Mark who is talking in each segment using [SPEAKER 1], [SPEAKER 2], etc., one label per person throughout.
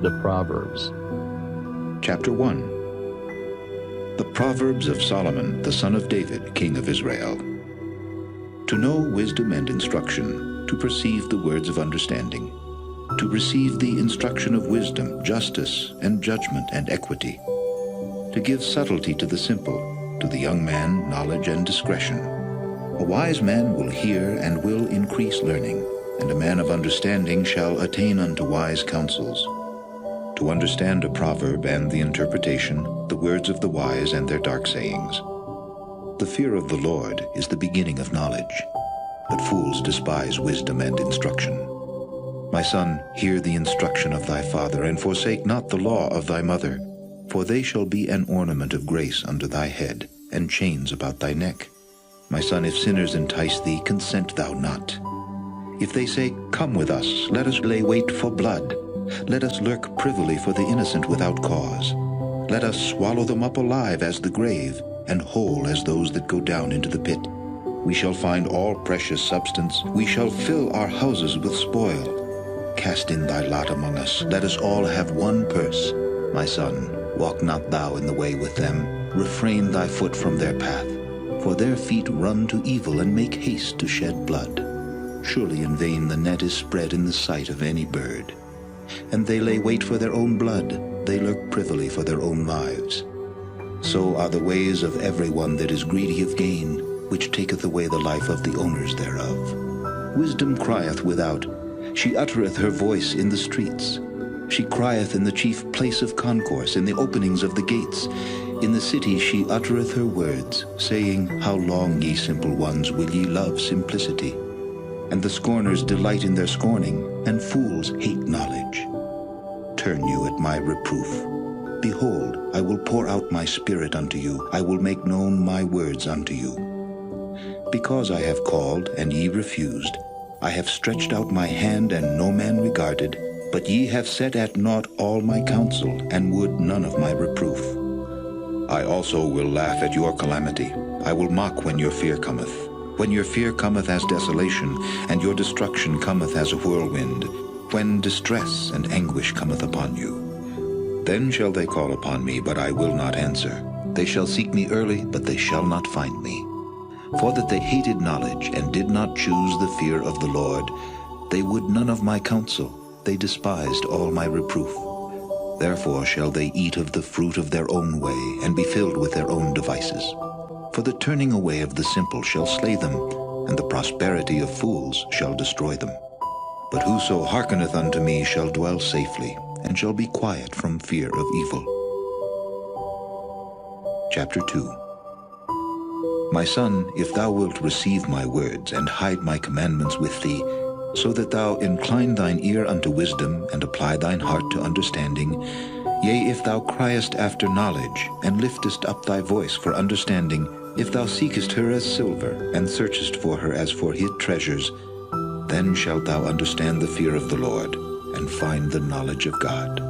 [SPEAKER 1] the Proverbs.
[SPEAKER 2] Chapter 1. The Proverbs of Solomon, the son of David, king of Israel. To know wisdom and instruction, to perceive the words of understanding, to receive the instruction of wisdom, justice, and judgment and equity, to give subtlety to the simple, to the young man knowledge and discretion. A wise man will hear and will increase learning, and a man of understanding shall attain unto wise counsels. To understand a proverb and the interpretation, the words of the wise and their dark sayings. The fear of the Lord is the beginning of knowledge, but fools despise wisdom and instruction. My son, hear the instruction of thy father, and forsake not the law of thy mother, for they shall be an ornament of grace unto thy head, and chains about thy neck. My son, if sinners entice thee, consent thou not. If they say, Come with us, let us lay wait for blood. Let us lurk privily for the innocent without cause. Let us swallow them up alive as the grave, and whole as those that go down into the pit. We shall find all precious substance. We shall fill our houses with spoil. Cast in thy lot among us. Let us all have one purse. My son, walk not thou in the way with them. Refrain thy foot from their path. For their feet run to evil and make haste to shed blood. Surely in vain the net is spread in the sight of any bird. And they lay wait for their own blood. They lurk privily for their own lives. So are the ways of every one that is greedy of gain, which taketh away the life of the owners thereof. Wisdom crieth without. She uttereth her voice in the streets. She crieth in the chief place of concourse, in the openings of the gates. In the city she uttereth her words, saying, How long, ye simple ones, will ye love simplicity? And the scorners delight in their scorning, and fools hate knowledge. Turn you at my reproof. Behold, I will pour out my spirit unto you. I will make known my words unto you. Because I have called, and ye refused, I have stretched out my hand, and no man regarded, but ye have set at naught all my counsel, and would none of my reproof. I also will laugh at your calamity. I will mock when your fear cometh. When your fear cometh as desolation, and your destruction cometh as a whirlwind, when distress and anguish cometh upon you. Then shall they call upon me, but I will not answer. They shall seek me early, but they shall not find me. For that they hated knowledge, and did not choose the fear of the Lord, they would none of my counsel. They despised all my reproof. Therefore shall they eat of the fruit of their own way, and be filled with their own devices. For the turning away of the simple shall slay them, and the prosperity of fools shall destroy them. But whoso hearkeneth unto me shall dwell safely, and shall be quiet from fear of evil. Chapter 2. My son, if thou wilt receive my words, and hide my commandments with thee, so that thou incline thine ear unto wisdom, and apply thine heart to understanding, yea, if thou criest after knowledge, and liftest up thy voice for understanding, if thou seekest her as silver, and searchest for her as for hid treasures, then shalt thou understand the fear of the Lord, and find the knowledge of God.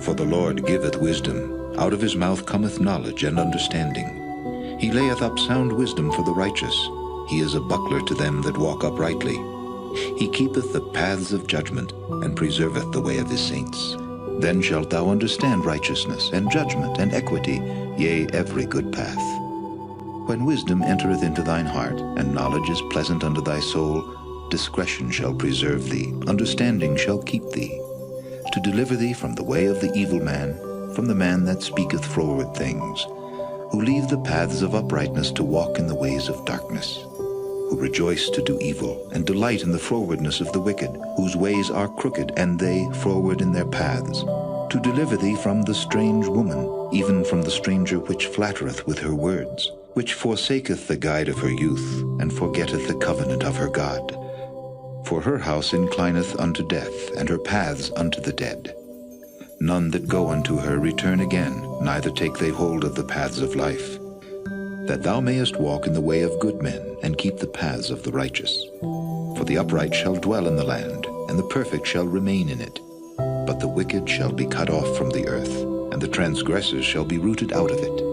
[SPEAKER 2] For the Lord giveth wisdom, out of his mouth cometh knowledge and understanding. He layeth up sound wisdom for the righteous. He is a buckler to them that walk uprightly. He keepeth the paths of judgment, and preserveth the way of his saints. Then shalt thou understand righteousness, and judgment, and equity, yea, every good path. When wisdom entereth into thine heart, and knowledge is pleasant unto thy soul, discretion shall preserve thee, understanding shall keep thee, to deliver thee from the way of the evil man, from the man that speaketh froward things, who leave the paths of uprightness to walk in the ways of darkness, who rejoice to do evil, and delight in the frowardness of the wicked, whose ways are crooked, and they froward in their paths, to deliver thee from the strange woman, even from the stranger which flattereth with her words, which forsaketh the guide of her youth, and forgetteth the covenant of her God. For her house inclineth unto death, and her paths unto the dead. None that go unto her return again, neither take they hold of the paths of life. That thou mayest walk in the way of good men, and keep the paths of the righteous. For the upright shall dwell in the land, and the perfect shall remain in it. But the wicked shall be cut off from the earth, and the transgressors shall be rooted out of it.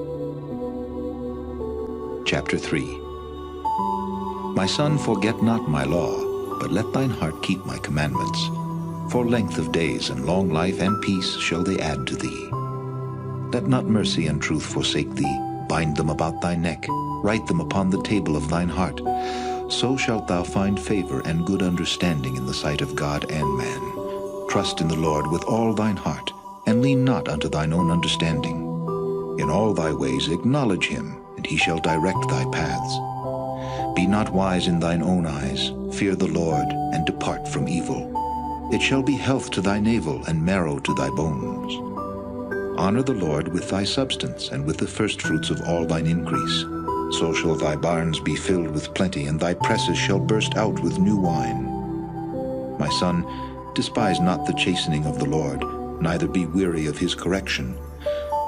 [SPEAKER 2] Chapter 3. My son, forget not my law, but let thine heart keep my commandments. For length of days and long life and peace shall they add to thee. Let not mercy and truth forsake thee. Bind them about thy neck. Write them upon the table of thine heart. So shalt thou find favor and good understanding in the sight of God and man. Trust in the Lord with all thine heart, and lean not unto thine own understanding. In all thy ways acknowledge him, and he shall direct thy paths. Be not wise in thine own eyes. Fear the Lord, and depart from evil. It shall be health to thy navel, and marrow to thy bones. Honor the Lord with thy substance, and with the firstfruits of all thine increase. So shall thy barns be filled with plenty, and thy presses shall burst out with new wine. My son, despise not the chastening of the Lord, neither be weary of his correction.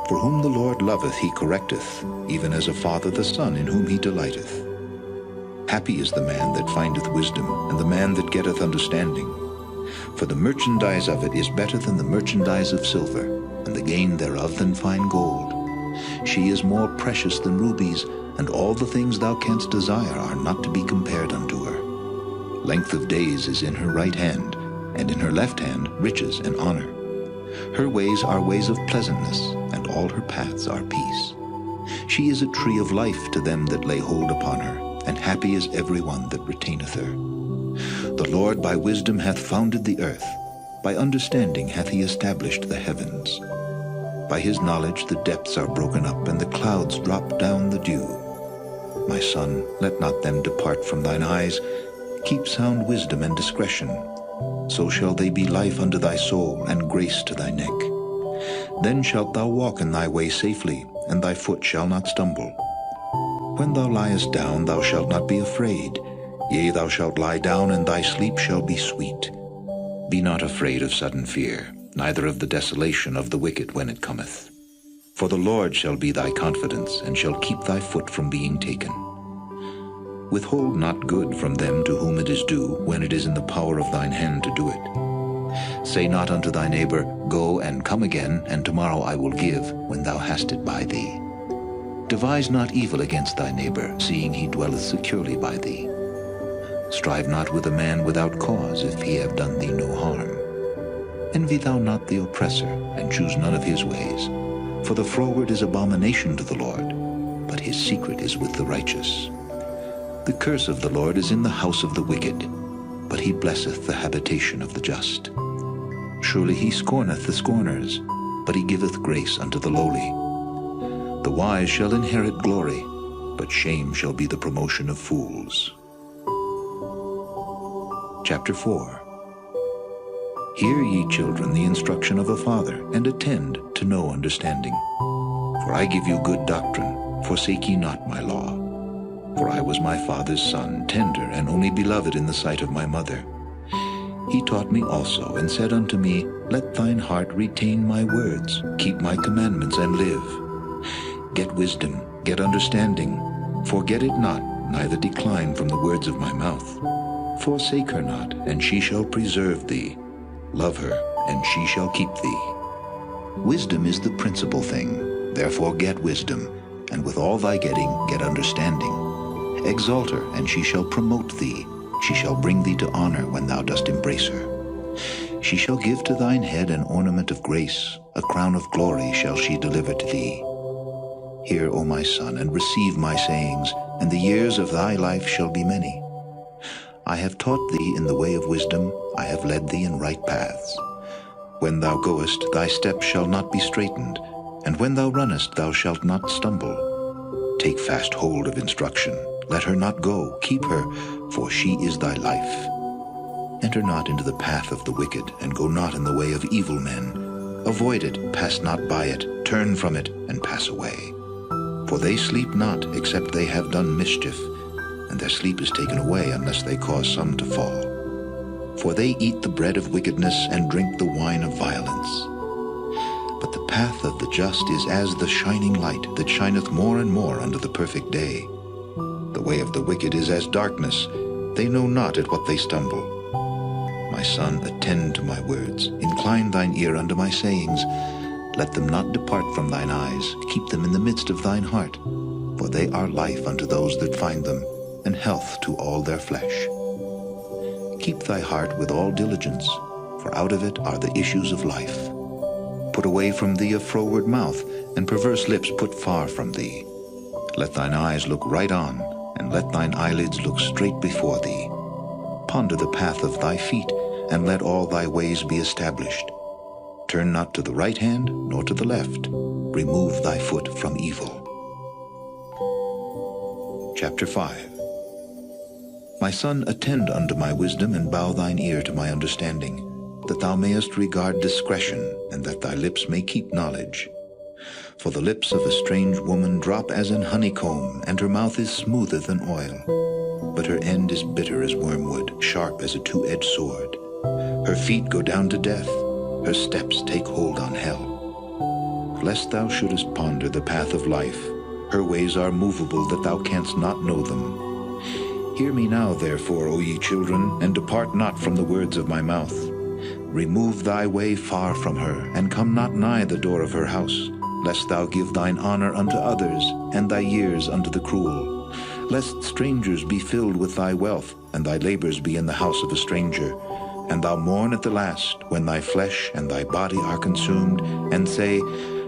[SPEAKER 2] For whom the Lord loveth he correcteth, even as a father the son in whom he delighteth. Happy is the man that findeth wisdom, and the man that getteth understanding. For the merchandise of it is better than the merchandise of silver, and the gain thereof than fine gold. She is more precious than rubies, and all the things thou canst desire are not to be compared unto her. Length of days is in her right hand, and in her left hand riches and honor. Her ways are ways of pleasantness, and all her paths are peace. She is a tree of life to them that lay hold upon her, and happy is every one that retaineth her. The Lord by wisdom hath founded the earth, by understanding hath he established the heavens. By his knowledge the depths are broken up, and the clouds drop down the dew. My son, let not them depart from thine eyes. Keep sound wisdom and discretion. So shall they be life unto thy soul, and grace to thy neck. Then shalt thou walk in thy way safely, and thy foot shall not stumble. When thou liest down, thou shalt not be afraid. Yea, thou shalt lie down, and thy sleep shall be sweet. Be not afraid of sudden fear, neither of the desolation of the wicked when it cometh. For the Lord shall be thy confidence, and shall keep thy foot from being taken. Withhold not good from them to whom it is due, when it is in the power of thine hand to do it. Say not unto thy neighbor, Go and come again, and tomorrow I will give, when thou hast it by thee. Devise not evil against thy neighbor, seeing he dwelleth securely by thee. Strive not with a man without cause, if he have done thee no harm. Envy thou not the oppressor, and choose none of his ways. For the froward is abomination to the Lord, but his secret is with the righteous. The curse of the Lord is in the house of the wicked, but he blesseth the habitation of the just. Surely he scorneth the scorners, but he giveth grace unto the lowly. The wise shall inherit glory, but shame shall be the promotion of fools. Chapter 4. Hear ye children the instruction of a father, and attend to know understanding. For I give you good doctrine, forsake ye not my law. For I was my father's son, tender and only beloved in the sight of my mother. He taught me also, and said unto me, Let thine heart retain my words, keep my commandments, and live. Get wisdom, get understanding. Forget it not, neither decline from the words of my mouth. Forsake her not, and she shall preserve thee. Love her, and she shall keep thee. Wisdom is the principal thing, therefore get wisdom, and with all thy getting get understanding. Exalt her, and she shall promote thee. She shall bring thee to honor when thou dost embrace her. She shall give to thine head an ornament of grace, a crown of glory shall she deliver to thee. Hear, O my son, and receive my sayings, and the years of thy life shall be many. I have taught thee in the way of wisdom, I have led thee in right paths. When thou goest, thy steps shall not be straitened, and when thou runnest, thou shalt not stumble. Take fast hold of instruction. Let her not go, keep her, for she is thy life. Enter not into the path of the wicked, and go not in the way of evil men. Avoid it, pass not by it, turn from it, and pass away. For they sleep not, except they have done mischief, and their sleep is taken away unless they cause some to fall. For they eat the bread of wickedness, and drink the wine of violence. But the path of the just is as the shining light, that shineth more and more unto the perfect day. The way of the wicked is as darkness, they know not at what they stumble. My son, attend to my words, incline thine ear unto my sayings. Let them not depart from thine eyes, keep them in the midst of thine heart. For they are life unto those that find them, and health to all their flesh. Keep thy heart with all diligence, for for out of it are the issues of life. Put away from thee a froward mouth, and perverse lips put far from thee. Let thine eyes look right on, and let thine eyelids look straight before thee. Ponder the path of thy feet, and let all thy ways be established. Turn not to the right hand, nor to the left. Remove thy foot from evil. Chapter 5. My son, attend unto my wisdom, and bow thine ear to my understanding, that thou mayest regard discretion, and that thy lips may keep knowledge. For the lips of a strange woman drop as an honeycomb, and her mouth is smoother than oil. But her end is bitter as wormwood, sharp as a two-edged sword. Her feet go down to death, her steps take hold on hell. Lest thou shouldest ponder the path of life, her ways are movable that thou canst not know them. Hear me now, therefore, O ye children, and depart not from the words of my mouth. Remove thy way far from her, and come not nigh the door of her house, lest thou give thine honor unto others, and thy years unto the cruel. Lest strangers be filled with thy wealth, and thy labors be in the house of a stranger, and thou mourn at the last, when thy flesh and thy body are consumed, and say,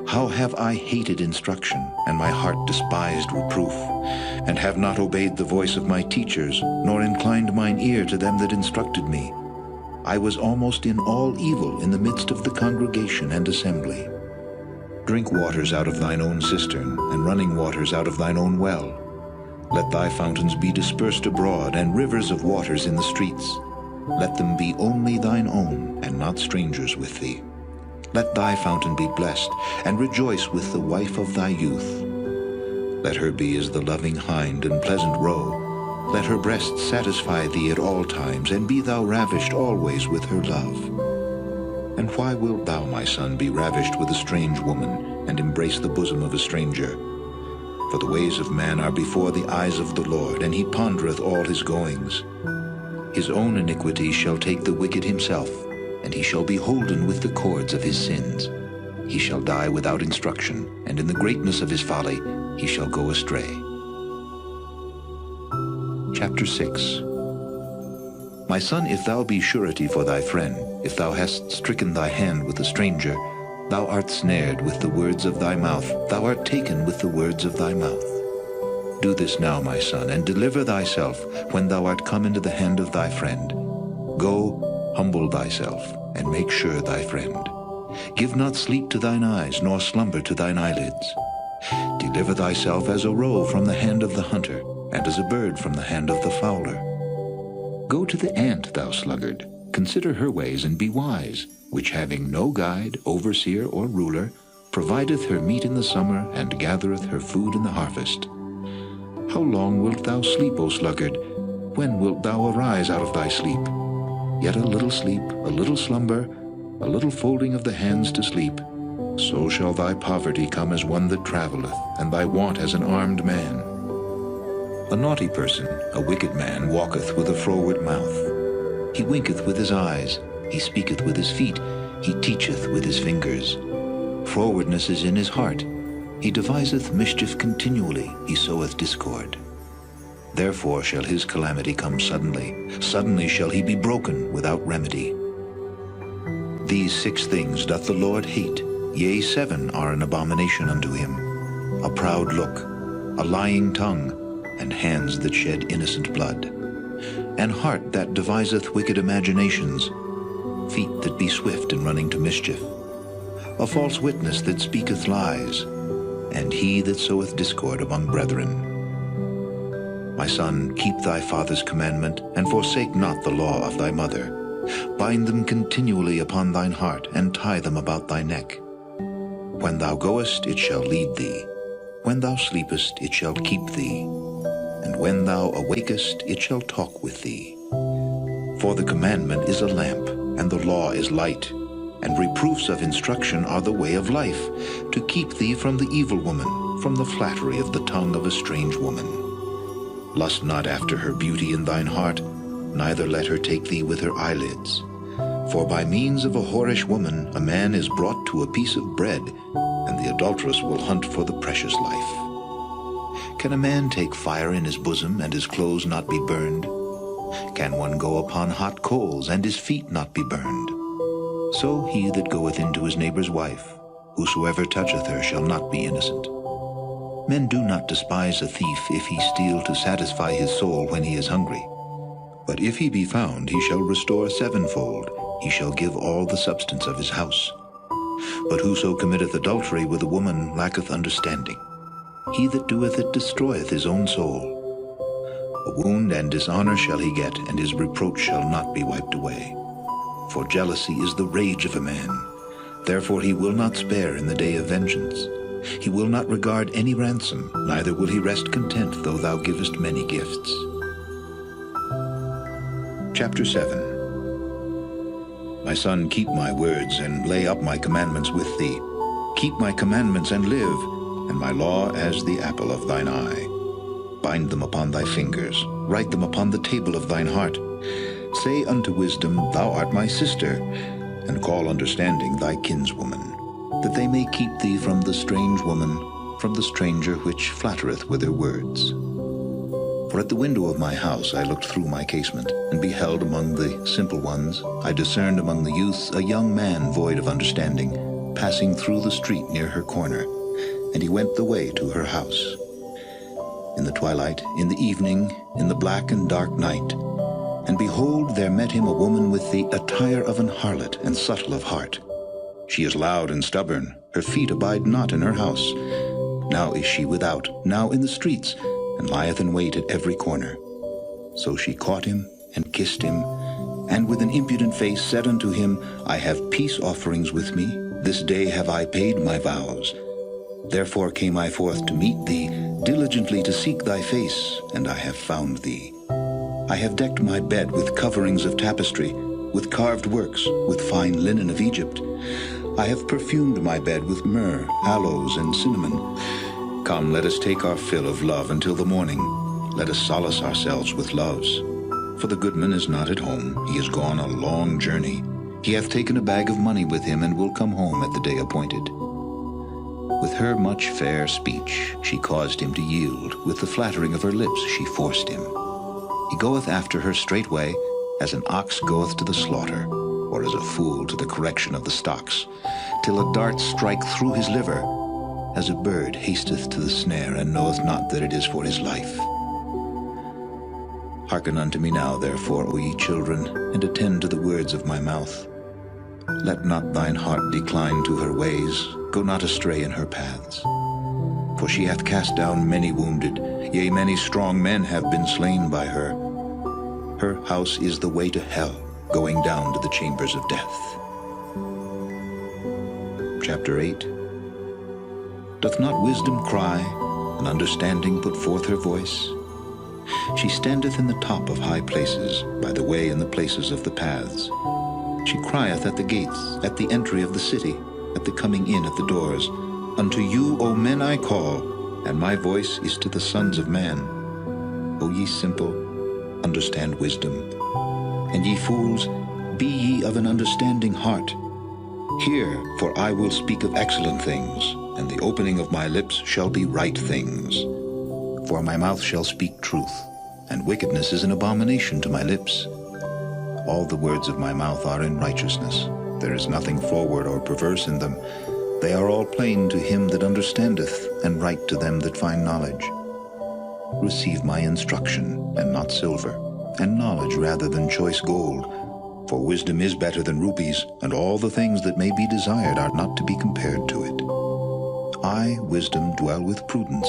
[SPEAKER 2] How have I hated instruction, and my heart despised reproof, and have not obeyed the voice of my teachers, nor inclined mine ear to them that instructed me. I was almost in all evil in the midst of the congregation and assembly. Drink waters out of thine own cistern, and running waters out of thine own well. Let thy fountains be dispersed abroad, and rivers of waters in the streets. Let them be only thine own, and not strangers with thee. Let thy fountain be blessed, and rejoice with the wife of thy youth. Let her be as the loving hind and pleasant roe. Let her breasts satisfy thee at all times, and be thou ravished always with her love. And why wilt thou, my son, be ravished with a strange woman, and embrace the bosom of a stranger? For the ways of man are before the eyes of the Lord, and he pondereth all his goings. His own iniquity shall take the wicked himself, and he shall be holden with the cords of his sins. He shall die without instruction, and in the greatness of his folly he shall go astray. Chapter 6. My son, if thou be surety for thy friend, if thou hast stricken thy hand with a stranger, thou art snared with the words of thy mouth, thou art taken with the words of thy mouth. Do this now, my son, and deliver thyself when thou art come into the hand of thy friend. Go, humble thyself, and make sure thy friend. Give not sleep to thine eyes, nor slumber to thine eyelids. Deliver thyself as a roe from the hand of the hunter, and as a bird from the hand of the fowler. Go to the ant, thou sluggard, consider her ways and be wise, which having no guide, overseer, or ruler, provideth her meat in the summer, and gathereth her food in the harvest. How long wilt thou sleep, O sluggard? When wilt thou arise out of thy sleep? Yet a little sleep, a little slumber, a little folding of the hands to sleep. So shall thy poverty come as one that travelleth, and thy want as an armed man. A naughty person, a wicked man, walketh with a froward mouth. He winketh with his eyes, he speaketh with his feet, he teacheth with his fingers. Frowardness is in his heart. He deviseth mischief continually, he soweth discord. Therefore shall his calamity come suddenly. Suddenly shall he be broken without remedy. These 6 things doth the Lord hate, yea, 7 are an abomination unto him: a proud look, a lying tongue, and hands that shed innocent blood, an heart that deviseth wicked imaginations, feet that be swift in running to mischief, a false witness that speaketh lies, and he that soweth discord among brethren. My son, keep thy father's commandment, and forsake not the law of thy mother. Bind them continually upon thine heart, and tie them about thy neck. When thou goest, it shall lead thee. When thou sleepest, it shall keep thee. And when thou awakest, it shall talk with thee. For the commandment is a lamp, and the law is light, and reproofs of instruction are the way of life, to keep thee from the evil woman, from the flattery of the tongue of a strange woman. Lust not after her beauty in thine heart, neither let her take thee with her eyelids. For by means of a whorish woman a man is brought to a piece of bread, and the adulteress will hunt for the precious life. Can a man take fire in his bosom, and his clothes not be burned? Can one go upon hot coals, and his feet not be burned? So he that goeth into his neighbor's wife, whosoever toucheth her shall not be innocent. Men do not despise a thief if he steal to satisfy his soul when he is hungry. But if he be found, he shall restore sevenfold, he shall give all the substance of his house. But whoso committeth adultery with a woman lacketh understanding. He that doeth it destroyeth his own soul. A wound and dishonor shall he get, and his reproach shall not be wiped away. For jealousy is the rage of a man. Therefore he will not spare in the day of vengeance. He will not regard any ransom, neither will he rest content though thou givest many gifts. Chapter 7. My son, keep my words, and lay up my commandments with thee. Keep my commandments and live, and my law as the apple of thine eye. Bind them upon thy fingers, write them upon the table of thine heart. Say unto wisdom, Thou art my sister, and call understanding thy kinswoman, that they may keep thee from the strange woman, from the stranger which flattereth with her words. For at the window of my house I looked through my casement, and beheld among the simple ones, I discerned among the youths a young man void of understanding, passing through the street near her corner, and he went the way to her house. In the twilight, in the evening, in the black and dark night, and behold, there met him a woman with the attire of an harlot and subtle of heart. She is loud and stubborn, her feet abide not in her house. Now is she without, now in the streets, and lieth in wait at every corner. So she caught him, and kissed him, and with an impudent face said unto him, I have peace offerings with me, this day have I paid my vows. Therefore came I forth to meet thee, diligently to seek thy face, and I have found thee. I have decked my bed with coverings of tapestry, with carved works, with fine linen of Egypt. I have perfumed my bed with myrrh, aloes, and cinnamon. Come, let us take our fill of love until the morning. Let us solace ourselves with loves. For the goodman is not at home, he is gone a long journey. He hath taken a bag of money with him, and will come home at the day appointed. With her much fair speech she caused him to yield, with the flattering of her lips she forced him. He goeth after her straightway, as an ox goeth to the slaughter, or as a fool to the correction of the stocks, till a dart strike through his liver, as a bird hasteth to the snare, and knoweth not that it is for his life. Hearken unto me now, therefore, O ye children, and attend to the words of my mouth. Let not thine heart decline to her ways, go not astray in her paths. For she hath cast down many wounded, yea, many strong men have been slain by her. Her house is the way to hell, going down to the chambers of death. Chapter 8. Doth not wisdom cry, and understanding put forth her voice? She standeth in the top of high places, by the way in the places of the paths. She crieth at the gates, at the entry of the city, at the coming in at the doors. Unto you, O men, I call, and my voice is to the sons of man. O ye simple, understand wisdom. And ye fools, be ye of an understanding heart. Hear, for I will speak of excellent things, and the opening of my lips shall be right things. For my mouth shall speak truth, and wickedness is an abomination to my lips. All the words of my mouth are in righteousness. There is nothing forward or perverse in them. They are all plain to him that understandeth, and right to them that find knowledge. Receive my instruction, and not silver, and knowledge rather than choice gold. For wisdom is better than rubies, and all the things that may be desired are not to be compared to it. I, wisdom, dwell with prudence,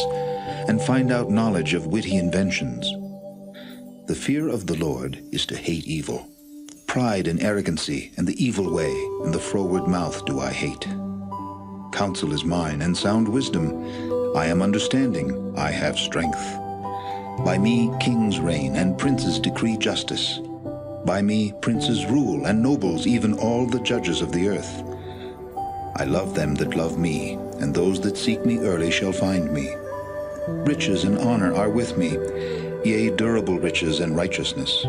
[SPEAKER 2] and find out knowledge of witty inventions. The fear of the Lord is to hate evil. Pride and arrogancy, and the evil way, and the froward mouth do I hate. Counsel is mine, and sound wisdom. I am understanding, I have strength. By me kings reign, and princes decree justice. By me princes rule, and nobles, even all the judges of the earth. I love them that love me, and those that seek me early shall find me. Riches and honor are with me, yea, durable riches and righteousness.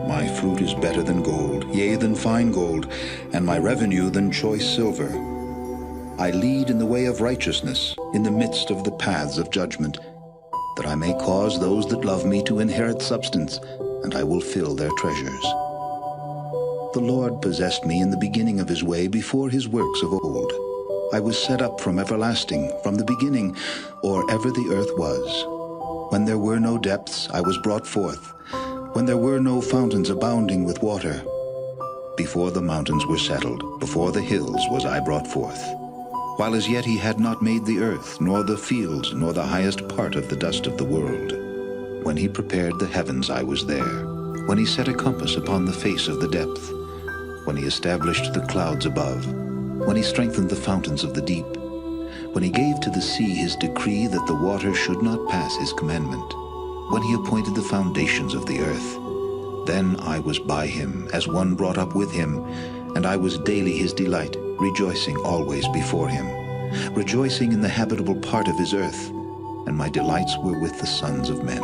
[SPEAKER 2] My fruit is better than gold, yea, than fine gold, and my revenue than choice silver. I lead in the way of righteousness, in the midst of the paths of judgment, that I may cause those that love me to inherit substance, and I will fill their treasures. The Lord possessed me in the beginning of his way before his works of old. I was set up from everlasting, from the beginning, or ever the earth was. When there were no depths, I was brought forth, when there were no fountains abounding with water. Before the mountains were settled, before the hills was I brought forth. While as yet he had not made the earth, nor the fields, nor the highest part of the dust of the world. When he prepared the heavens, I was there. When he set a compass upon the face of the depth. When he established the clouds above. When he strengthened the fountains of the deep. When he gave to the sea his decree that the water should not pass his commandment. When he appointed the foundations of the earth. Then I was by him, as one brought up with him, and I was daily his delight, rejoicing always before him, rejoicing in the habitable part of his earth, and my delights were with the sons of men.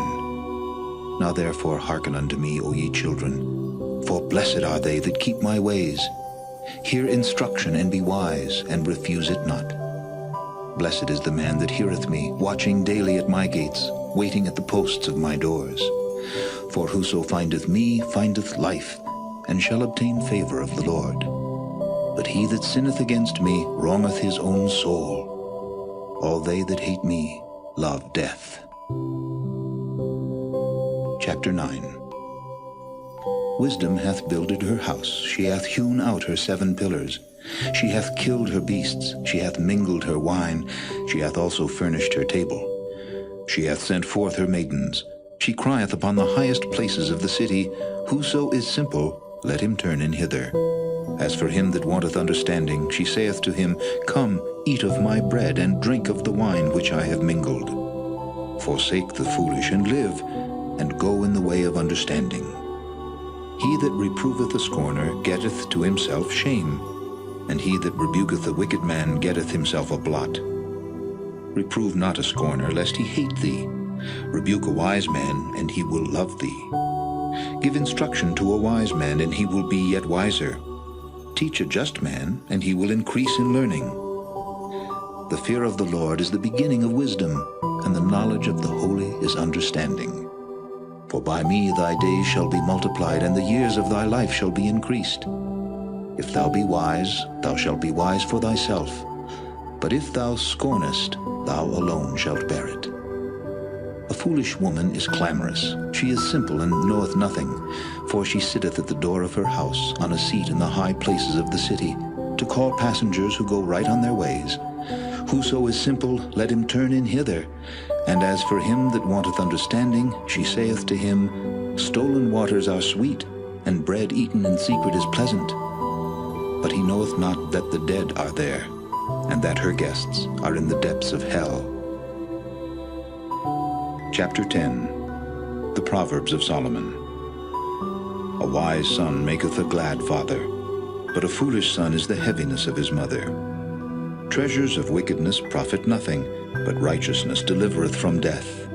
[SPEAKER 2] Now therefore hearken unto me, O ye children, for blessed are they that keep my ways. Hear instruction and be wise, and refuse it not. Blessed is the man that heareth me, watching daily at my gates, waiting at the posts of my doors. For whoso findeth me findeth life, and shall obtain favor of the Lord. But he that sinneth against me wrongeth his own soul. All they that hate me love death. Chapter 9. Wisdom hath builded her house, she hath hewn out her 7 pillars. She hath killed her beasts, she hath mingled her wine, she hath also furnished her table. She hath sent forth her maidens. She crieth upon the highest places of the city, Whoso is simple, let him turn in hither. As for him that wanteth understanding, she saith to him, Come, eat of my bread, and drink of the wine which I have mingled. Forsake the foolish, and live, and go in the way of understanding. He that reproveth a scorner getteth to himself shame, and he that rebuketh a wicked man getteth himself a blot. Reprove not a scorner, lest he hate thee. Rebuke a wise man, and he will love thee. Give instruction to a wise man, and he will be yet wiser. Teach a just man, and he will increase in learning. The fear of the Lord is the beginning of wisdom, and the knowledge of the holy is understanding. For by me thy days shall be multiplied, and the years of thy life shall be increased. If thou be wise, thou shalt be wise for thyself. But if thou scornest, thou alone shalt bear it. A foolish woman is clamorous. She is simple and knoweth nothing. For she sitteth at the door of her house, on a seat in the high places of the city, to call passengers who go right on their ways. Whoso is simple, let him turn in hither. And as for him that wanteth understanding, she saith to him, Stolen waters are sweet, and bread eaten in secret is pleasant. But he knoweth not that the dead are there, and that her guests are in the depths of hell. Chapter 10. The Proverbs of Solomon. A wise son maketh a glad father, but a foolish son is the heaviness of his mother. Treasures of wickedness profit nothing, but righteousness delivereth from death.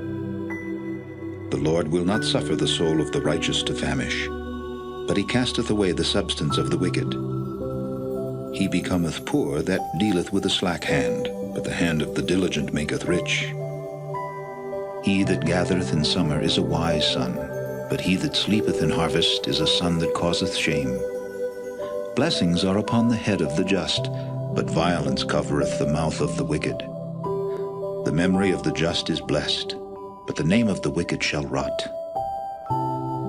[SPEAKER 2] The Lord will not suffer the soul of the righteous to famish, but he casteth away the substance of the wicked. He becometh poor that dealeth with a slack hand, but the hand of the diligent maketh rich. He that gathereth in summer is a wise son, but he that sleepeth in harvest is a son that causeth shame. Blessings are upon the head of the just, but violence covereth the mouth of the wicked. The memory of the just is blessed, but the name of the wicked shall rot.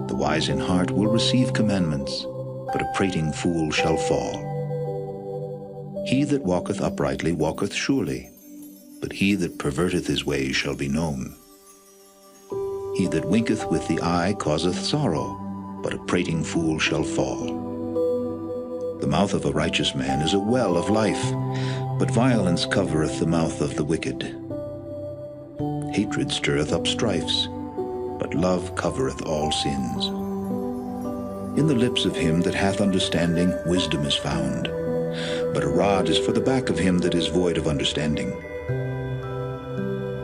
[SPEAKER 2] The wise in heart will receive commandments, but a prating fool shall fall. He that walketh uprightly walketh surely, but he that perverteth his ways shall be known. He that winketh with the eye causeth sorrow, but a prating fool shall fall. The mouth of a righteous man is a well of life, but violence covereth the mouth of the wicked. Hatred stirreth up strifes, but love covereth all sins. In the lips of him that hath understanding wisdom is found, but a rod is for the back of him that is void of understanding.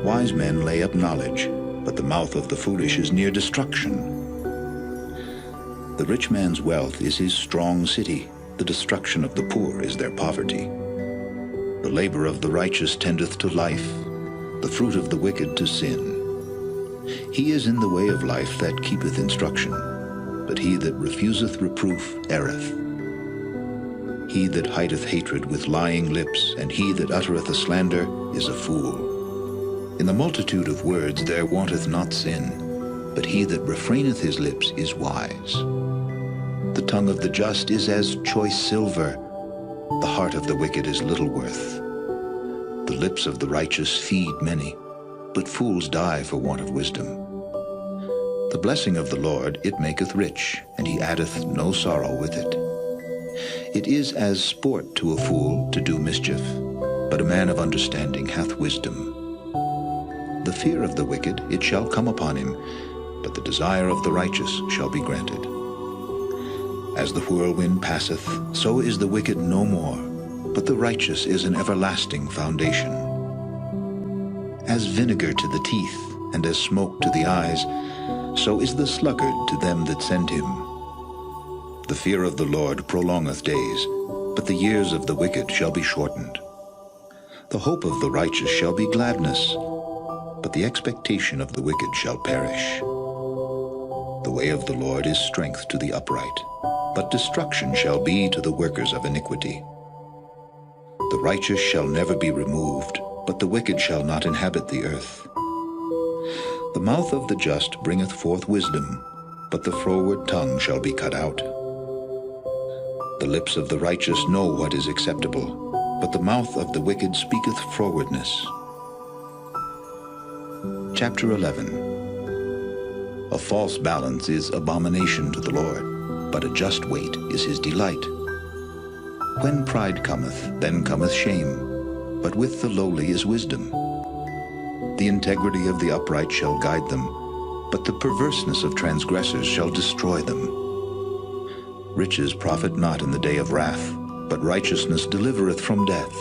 [SPEAKER 2] Wise men lay up knowledge, but the mouth of the foolish is near destruction. The rich man's wealth is his strong city, the destruction of the poor is their poverty. The labor of the righteous tendeth to life, the fruit of the wicked to sin. He is in the way of life that keepeth instruction, but he that refuseth reproof erreth. He that hideth hatred with lying lips, and he that uttereth a slander, is a fool. In the multitude of words there wanteth not sin, but he that refraineth his lips is wise. The tongue of the just is as choice silver, the heart of the wicked is little worth. The lips of the righteous feed many, but fools die for want of wisdom. The blessing of the Lord, it maketh rich, and he addeth no sorrow with it. It is as sport to a fool to do mischief, but a man of understanding hath wisdom. The fear of the wicked, it shall come upon him, but the desire of the righteous shall be granted. As the whirlwind passeth, so is the wicked no more, but the righteous is an everlasting foundation. As vinegar to the teeth, and as smoke to the eyes, so is the sluggard to them that send him. The fear of the Lord prolongeth days, but the years of the wicked shall be shortened. The hope of the righteous shall be gladness, but the expectation of the wicked shall perish. The way of the Lord is strength to the upright, but destruction shall be to the workers of iniquity. The righteous shall never be removed, but the wicked shall not inhabit the earth. The mouth of the just bringeth forth wisdom, but the froward tongue shall be cut out. The lips of the righteous know what is acceptable, but the mouth of the wicked speaketh frowardness. Chapter 11. A false balance is abomination to the Lord, but a just weight is his delight. When pride cometh, then cometh shame, but with the lowly is wisdom. The integrity of the upright shall guide them, but the perverseness of transgressors shall destroy them. Riches profit not in the day of wrath, but righteousness delivereth from death.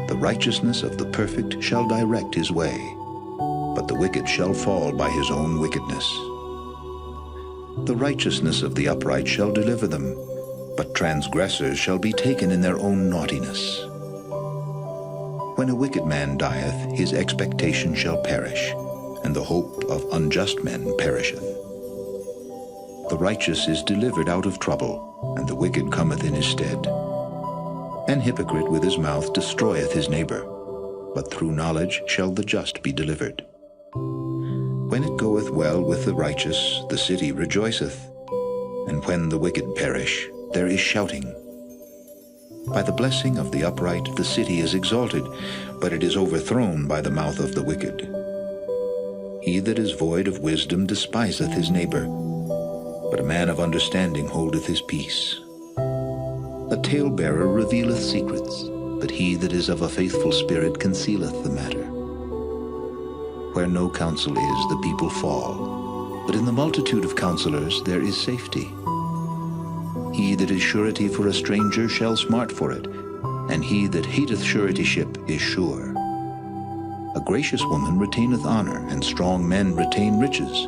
[SPEAKER 2] The righteousness of the perfect shall direct his way, but the wicked shall fall by his own wickedness. The righteousness of the upright shall deliver them, but transgressors shall be taken in their own naughtiness. When a wicked man dieth, his expectation shall perish, and the hope of unjust men perisheth. The righteous is delivered out of trouble, and the wicked cometh in his stead. An hypocrite with his mouth destroyeth his neighbor, but through knowledge shall the just be delivered. When it goeth well with the righteous, the city rejoiceth, and when the wicked perish, there is shouting. By the blessing of the upright the city is exalted, but it is overthrown by the mouth of the wicked. He that is void of wisdom despiseth his neighbor, but a man of understanding holdeth his peace. A talebearer revealeth secrets, but he that is of a faithful spirit concealeth the matter. Where no counsel is, the people fall, but in the multitude of counselors there is safety. He that is surety for a stranger shall smart for it, and he that hateth suretyship is sure. A gracious woman retaineth honor, and strong men retain riches.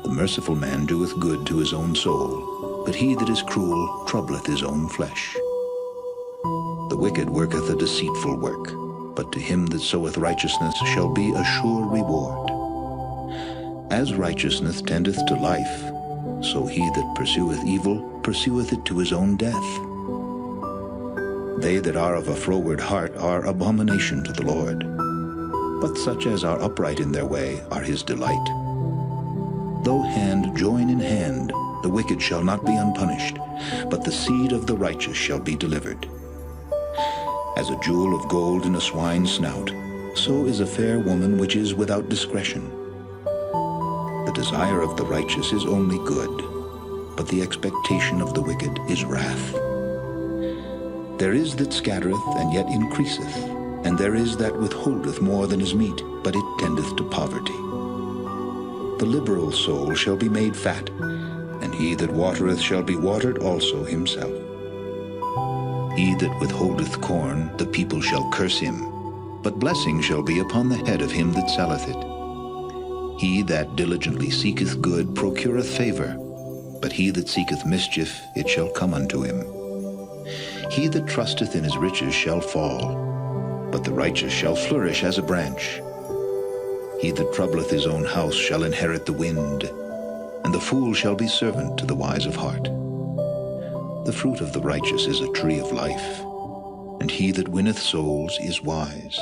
[SPEAKER 2] The merciful man doeth good to his own soul, but he that is cruel troubleth his own flesh. The wicked worketh a deceitful work, but to him that soweth righteousness shall be a sure reward. As righteousness tendeth to life, so he that pursueth evil pursueth it to his own death. They that are of a froward heart are abomination to the Lord, but such as are upright in their way are his delight. Though hand join in hand, the wicked shall not be unpunished, but the seed of the righteous shall be delivered. As a jewel of gold in a swine's snout, so is a fair woman which is without discretion. The desire of the righteous is only good, but the expectation of the wicked is wrath. There is that scattereth and yet increaseth, and there is that withholdeth more than is meet, but it tendeth to poverty. The liberal soul shall be made fat, and he that watereth shall be watered also himself. He that withholdeth corn, the people shall curse him, but blessing shall be upon the head of him that selleth it. He that diligently seeketh good procureth favor, but he that seeketh mischief, it shall come unto him. He that trusteth in his riches shall fall, but the righteous shall flourish as a branch. He that troubleth his own house shall inherit the wind, and the fool shall be servant to the wise of heart. The fruit of the righteous is a tree of life, and he that winneth souls is wise.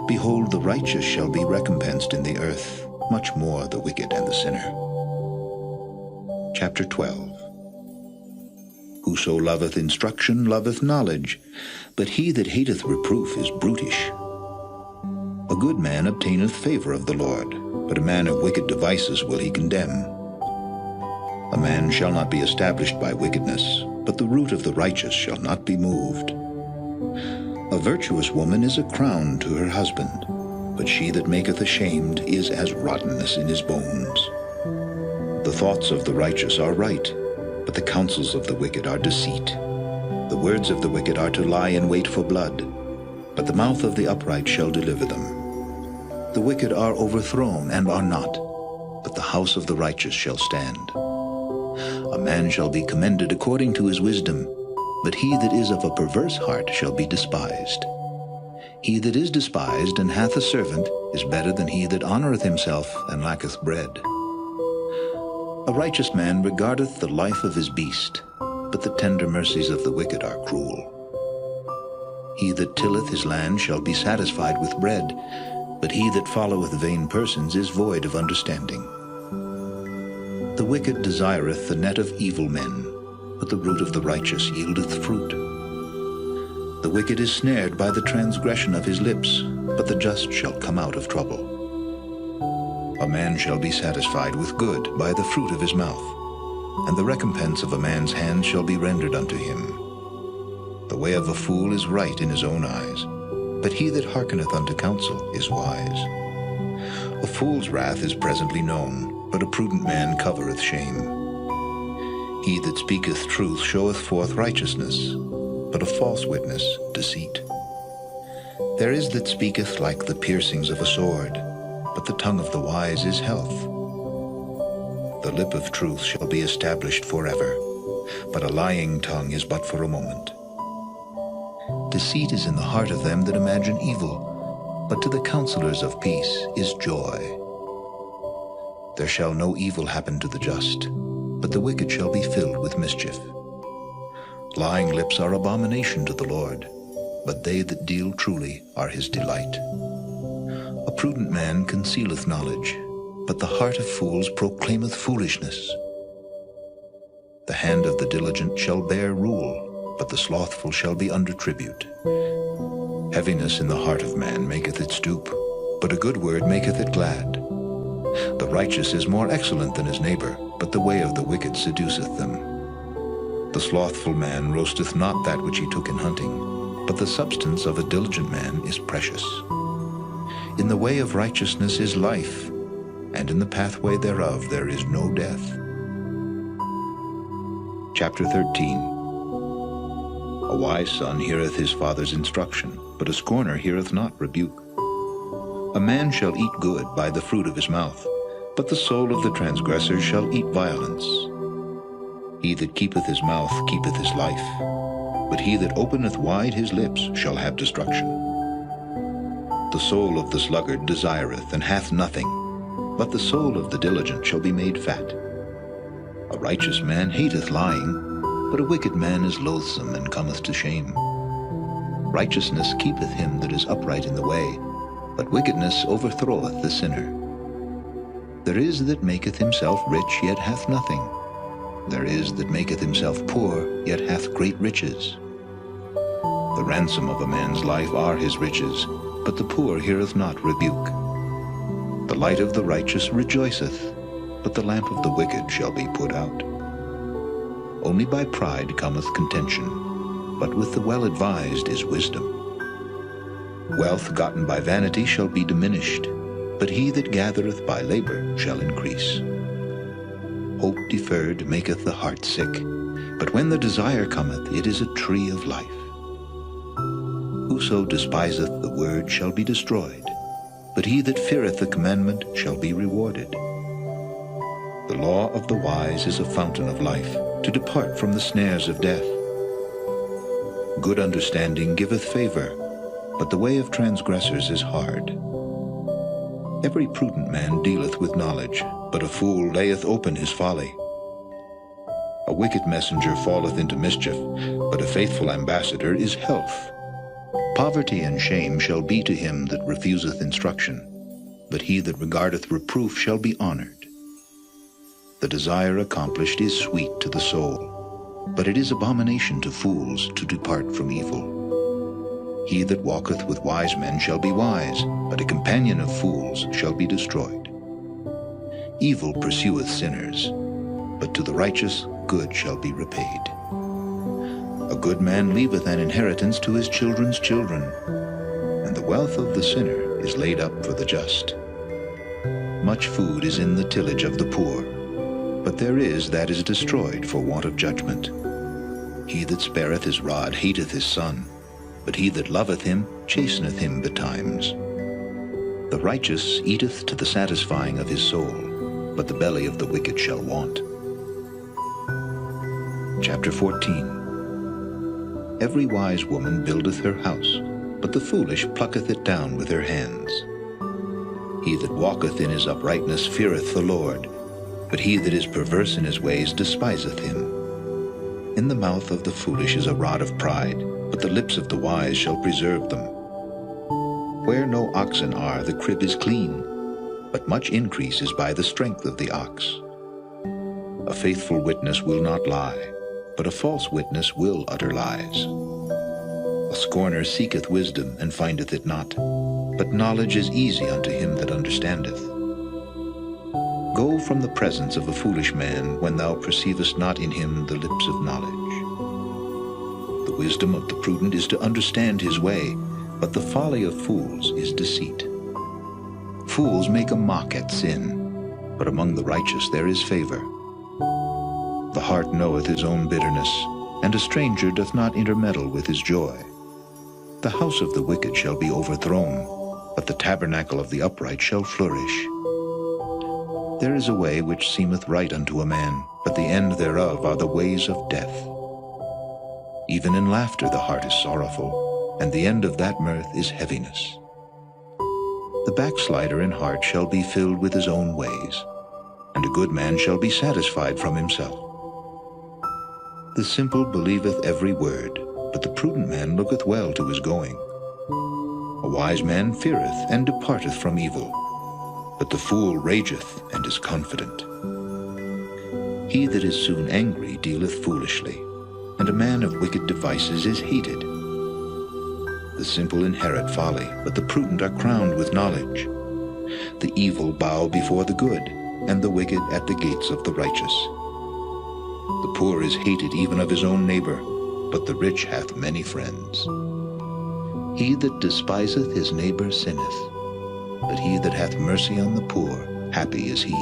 [SPEAKER 2] Behold, the righteous shall be recompensed in the earth, much more the wicked and the sinner. Chapter 12. Whoso loveth instruction loveth knowledge, but he that hateth reproof is brutish. A good man obtaineth favor of the Lord, but a man of wicked devices will he condemn. A man shall not be established by wickedness, but the root of the righteous shall not be moved. A virtuous woman is a crown to her husband, but she that maketh ashamed is as rottenness in his bones. The thoughts of the righteous are right, but the counsels of the wicked are deceit. The words of the wicked are to lie in wait for blood, but the mouth of the upright shall deliver them. The wicked are overthrown and are not, but the house of the righteous shall stand. A man shall be commended according to his wisdom, but he that is of a perverse heart shall be despised. He that is despised and hath a servant is better than he that honoureth himself and lacketh bread. A righteous man regardeth the life of his beast, but the tender mercies of the wicked are cruel. He that tilleth his land shall be satisfied with bread, but he that followeth vain persons is void of understanding. The wicked desireth the net of evil men, but the root of the righteous yieldeth fruit. The wicked is snared by the transgression of his lips, but the just shall come out of trouble. A man shall be satisfied with good by the fruit of his mouth, and the recompense of a man's hand shall be rendered unto him. The way of a fool is right in his own eyes, but he that hearkeneth unto counsel is wise. A fool's wrath is presently known, but a prudent man covereth shame. He that speaketh truth showeth forth righteousness, but a false witness deceit. There is that speaketh like the piercings of a sword, but the tongue of the wise is health. The lip of truth shall be established forever, but a lying tongue is but for a moment. Deceit is in the heart of them that imagine evil, but to the counselors of peace is joy. There shall no evil happen to the just, but the wicked shall be filled with mischief. Lying lips are abomination to the Lord, but they that deal truly are his delight. A prudent man concealeth knowledge, but the heart of fools proclaimeth foolishness. The hand of the diligent shall bear rule, but the slothful shall be under tribute. Heaviness in the heart of man maketh it stoop, but a good word maketh it glad. The righteous is more excellent than his neighbor, but the way of the wicked seduceth them. The slothful man roasteth not that which he took in hunting, but the substance of a diligent man is precious. In the way of righteousness is life, and in the pathway thereof there is no death. Chapter 13. A wise son heareth his father's instruction, but a scorner heareth not rebuke. A man shall eat good by the fruit of his mouth, but the soul of the transgressor shall eat violence. He that keepeth his mouth keepeth his life, but he that openeth wide his lips shall have destruction. The soul of the sluggard desireth and hath nothing, but the soul of the diligent shall be made fat. A righteous man hateth lying, but a wicked man is loathsome and cometh to shame. Righteousness keepeth him that is upright in the way, but wickedness overthroweth the sinner. There is that maketh himself rich, yet hath nothing. There is that maketh himself poor, yet hath great riches. The ransom of a man's life are his riches, but the poor heareth not rebuke. The light of the righteous rejoiceth, but the lamp of the wicked shall be put out. Only by pride cometh contention, but with the well-advised is wisdom. Wealth gotten by vanity shall be diminished, but he that gathereth by labor shall increase. Hope deferred maketh the heart sick, but when the desire cometh, it is a tree of life. Whoso despiseth the word shall be destroyed, but he that feareth the commandment shall be rewarded. The law of the wise is a fountain of life, to depart from the snares of death. Good understanding giveth favor, but the way of transgressors is hard. Every prudent man dealeth with knowledge, but a fool layeth open his folly. A A wicked messenger falleth into mischief, but a faithful ambassador is health. Poverty and shame shall be to him that refuseth instruction, but he that regardeth reproof shall be honored. The desire accomplished is sweet to the soul, but it is abomination to fools to depart from evil. He that walketh with wise men shall be wise, but a companion of fools shall be destroyed. Evil pursueth sinners, but to the righteous good shall be repaid. A good man leaveth an inheritance to his children's children, and the wealth of the sinner is laid up for the just. Much food is in the tillage of the poor, but there is that is destroyed for want of judgment. He that spareth his rod hateth his son, but he that loveth him chasteneth him betimes. The righteous eateth to the satisfying of his soul, but the belly of the wicked shall want. Chapter 14. Every wise woman buildeth her house, but the foolish plucketh it down with her hands. He that walketh in his uprightness feareth the Lord, but he that is perverse in his ways despiseth him. In the mouth of the foolish is a rod of pride, but the lips of the wise shall preserve them. Where no oxen are, the crib is clean, but much increase is by the strength of the ox. A faithful witness will not lie, but a false witness will utter lies. A scorner seeketh wisdom, and findeth it not, but knowledge is easy unto him that understandeth. Go from the presence of a foolish man, when thou perceivest not in him the lips of knowledge. The wisdom of the prudent is to understand his way, but the folly of fools is deceit. Fools make a mock at sin, but among the righteous there is favor. The heart knoweth his own bitterness, and a stranger doth not intermeddle with his joy. The house of the wicked shall be overthrown, but the tabernacle of the upright shall flourish. There is a way which seemeth right unto a man, but the end thereof are the ways of death. Even in laughter the heart is sorrowful, and the end of that mirth is heaviness. The backslider in heart shall be filled with his own ways, and a good man shall be satisfied from himself. The simple believeth every word, but the prudent man looketh well to his going. A wise man feareth and departeth from evil, but the fool rageth and is confident. He that is soon angry dealeth foolishly, and a man of wicked devices is hated. The simple inherit folly, but the prudent are crowned with knowledge. The evil bow before the good, and the wicked at the gates of the righteous. The poor is hated even of his own neighbor, but the rich hath many friends. He that despiseth his neighbor sinneth, but he that hath mercy on the poor, happy is he.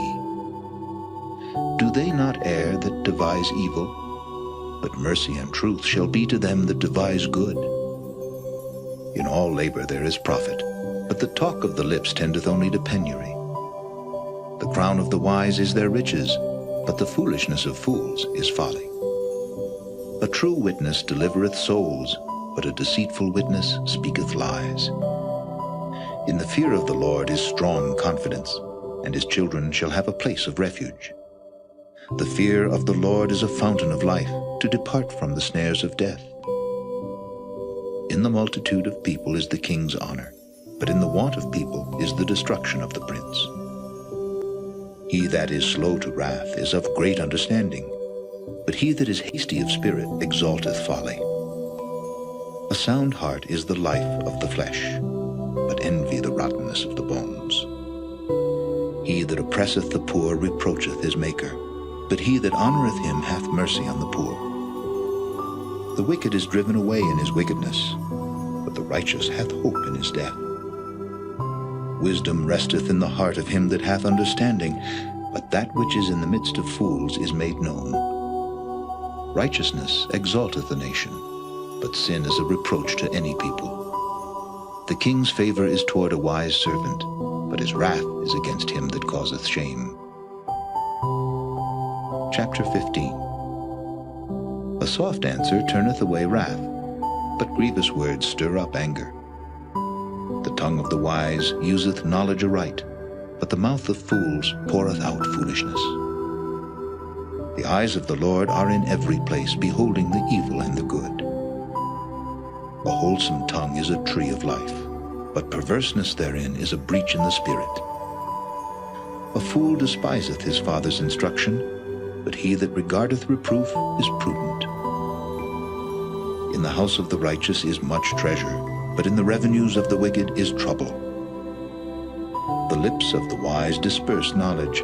[SPEAKER 2] Do they not err that devise evil? But mercy and truth shall be to them that devise good. In all labor there is profit, but the talk of the lips tendeth only to penury. The crown of the wise is their riches, but the foolishness of fools is folly. A true witness delivereth souls, but a deceitful witness speaketh lies. In the fear of the Lord is strong confidence, and his children shall have a place of refuge. The fear of the Lord is a fountain of life, to depart from the snares of death. In the multitude of people is the king's honor, but in the want of people is the destruction of the prince. He that is slow to wrath is of great understanding, but he that is hasty of spirit exalteth folly. A sound heart is the life of the flesh, but envy the rottenness of the bones. He that oppresseth the poor reproacheth his Maker, but he that honoreth him hath mercy on the poor. The wicked is driven away in his wickedness, but the righteous hath hope in his death. Wisdom resteth in the heart of him that hath understanding, but that which is in the midst of fools is made known. Righteousness exalteth a nation, but sin is a reproach to any people. The king's favor is toward a wise servant, but his wrath is against him that causeth shame. Chapter 15. A soft answer turneth away wrath, but grievous words stir up anger. The tongue of the wise useth knowledge aright, but the mouth of fools poureth out foolishness. The eyes of the Lord are in every place, beholding the evil and the good. A wholesome tongue is a tree of life, but perverseness therein is a breach in the spirit. A fool despiseth his father's instruction, but he that regardeth reproof is prudent. In the house of the righteous is much treasure, but in the revenues of the wicked is trouble. The lips of the wise disperse knowledge,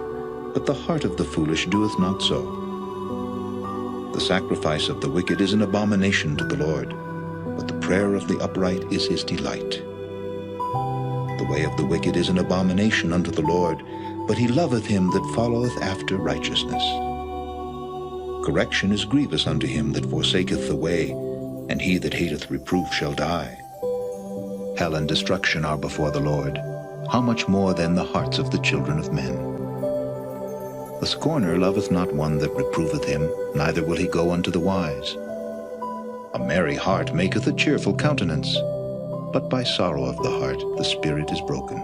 [SPEAKER 2] but the heart of the foolish doeth not so. The sacrifice of the wicked is an abomination to the Lord, but the prayer of the upright is his delight. The way of the wicked is an abomination unto the Lord, but he loveth him that followeth after righteousness. Correction is grievous unto him that forsaketh the way, and he that hateth reproof shall die. Hell and destruction are before the Lord. How much more then the hearts of the children of men? The scorner loveth not one that reproveth him, neither will he go unto the wise. A merry heart maketh a cheerful countenance, but by sorrow of the heart the spirit is broken.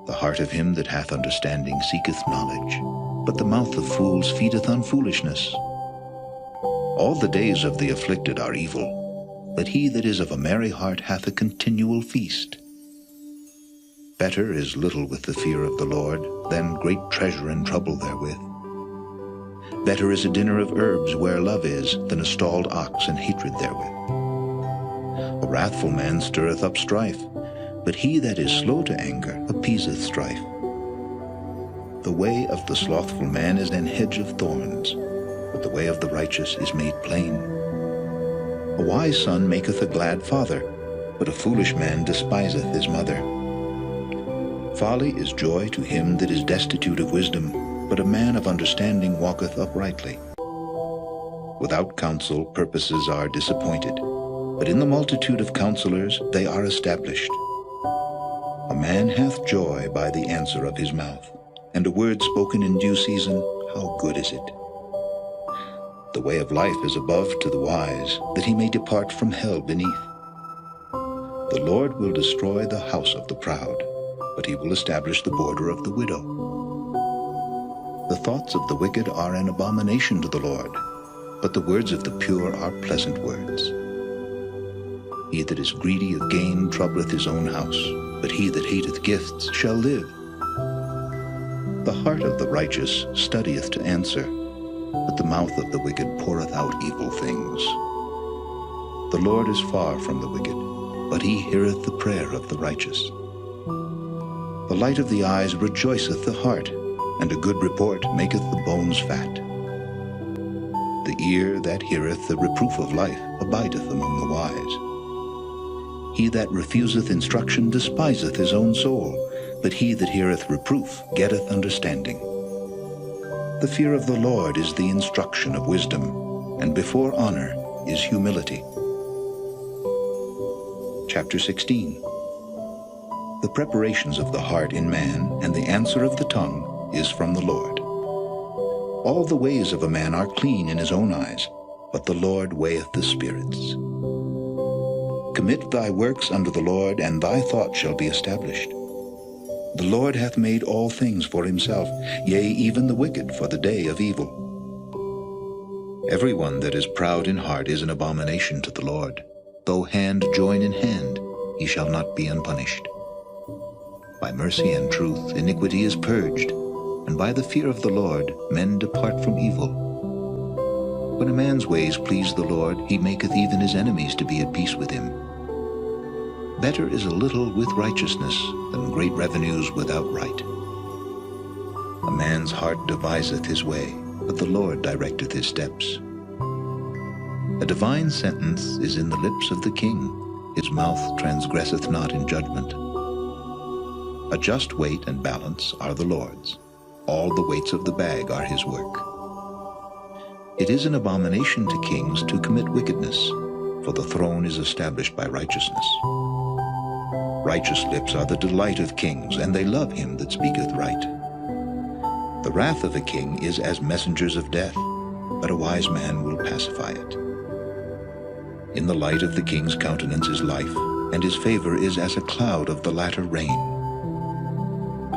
[SPEAKER 2] The heart of him that hath understanding seeketh knowledge, but the mouth of fools feedeth on foolishness. All the days of the afflicted are evil, but he that is of a merry heart hath a continual feast. Better is little with the fear of the Lord than great treasure and trouble therewith. Better is a dinner of herbs where love is than a stalled ox and hatred therewith. A wrathful man stirreth up strife, but he that is slow to anger appeaseth strife. The way of the slothful man is an hedge of thorns, but the way of the righteous is made plain. A wise son maketh a glad father, but a foolish man despiseth his mother. Folly is joy to him that is destitute of wisdom, but a man of understanding walketh uprightly. Without counsel purposes are disappointed, but in the multitude of counselors they are established. A man hath joy by the answer of his mouth, and a word spoken in due season, how good is it? The way of life is above to the wise, that he may depart from hell beneath. The Lord will destroy the house of the proud, but he will establish the border of the widow. The thoughts of the wicked are an abomination to the Lord, but the words of the pure are pleasant words. He that is greedy of gain troubleth his own house, but he that hateth gifts shall live. The heart of the righteous studieth to answer, but the mouth of the wicked poureth out evil things. The Lord is far from the wicked, but he heareth the prayer of the righteous. The light of the eyes rejoiceth the heart, and a good report maketh the bones fat. The ear that heareth the reproof of life abideth among the wise. He that refuseth instruction despiseth his own soul, but he that heareth reproof getteth understanding. The fear of the Lord is the instruction of wisdom, and before honor is humility. Chapter 16. The preparations of the heart in man, and the answer of the tongue, is from the Lord. All the ways of a man are clean in his own eyes, but the Lord weigheth the spirits. Commit thy works unto the Lord, and thy thought shall be established. The Lord hath made all things for himself, yea, even the wicked for the day of evil. Every one that is proud in heart is an abomination to the Lord. Though hand join in hand, he shall not be unpunished. By mercy and truth iniquity is purged, and by the fear of the Lord men depart from evil. When a man's ways please the Lord, he maketh even his enemies to be at peace with him. Better is a little with righteousness than great revenues without right. A man's heart deviseth his way, but the Lord directeth his steps. A divine sentence is in the lips of the king, his mouth transgresseth not in judgment. A just weight and balance are the Lord's. All the weights of the bag are his work. It is an abomination to kings to commit wickedness, for the throne is established by righteousness. Righteous lips are the delight of kings, and they love him that speaketh right. The wrath of a king is as messengers of death, but a wise man will pacify it. In the light of the king's countenance is life, and his favor is as a cloud of the latter rain.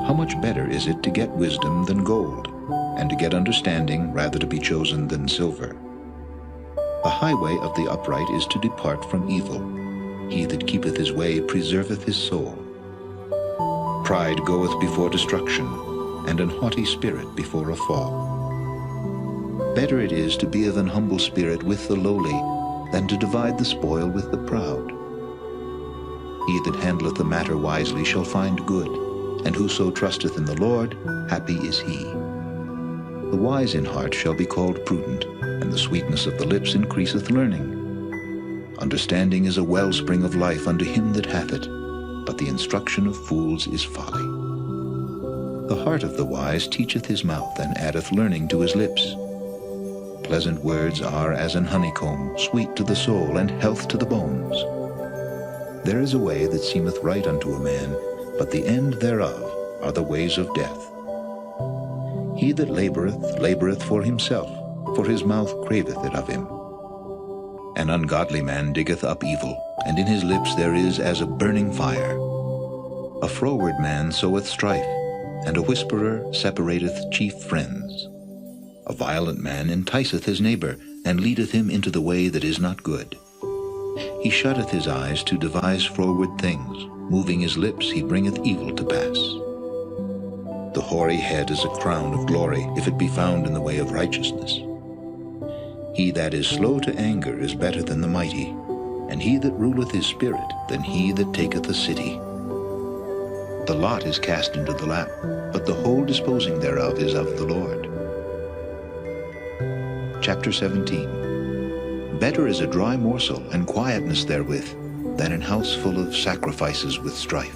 [SPEAKER 2] How much better is it to get wisdom than gold, and to get understanding rather to be chosen than silver. The highway of the upright is to depart from evil. He that keepeth his way preserveth his soul. Pride goeth before destruction, and an haughty spirit before a fall. Better it is to be of an humble spirit with the lowly, than to divide the spoil with the proud. He that handleth the matter wisely shall find good, and whoso trusteth in the Lord, happy is he. The wise in heart shall be called prudent, and the sweetness of the lips increaseth learning. Understanding is a wellspring of life unto him that hath it, but the instruction of fools is folly. The heart of the wise teacheth his mouth, and addeth learning to his lips. Pleasant words are as an honeycomb, sweet to the soul, and health to the bones. There is a way that seemeth right unto a man, but the end thereof are the ways of death. He that laboureth, laboureth for himself, for his mouth craveth it of him. An ungodly man diggeth up evil, and in his lips there is as a burning fire. A froward man soweth strife, and a whisperer separateth chief friends. A violent man enticeth his neighbor, and leadeth him into the way that is not good. He shutteth his eyes to devise froward things, moving his lips he bringeth evil to pass. The hoary head is a crown of glory, if it be found in the way of righteousness. He that is slow to anger is better than the mighty, and he that ruleth his spirit than he that taketh a city. The lot is cast into the lap, but the whole disposing thereof is of the Lord. Chapter 17. Better is a dry morsel, and quietness therewith, than an house full of sacrifices with strife.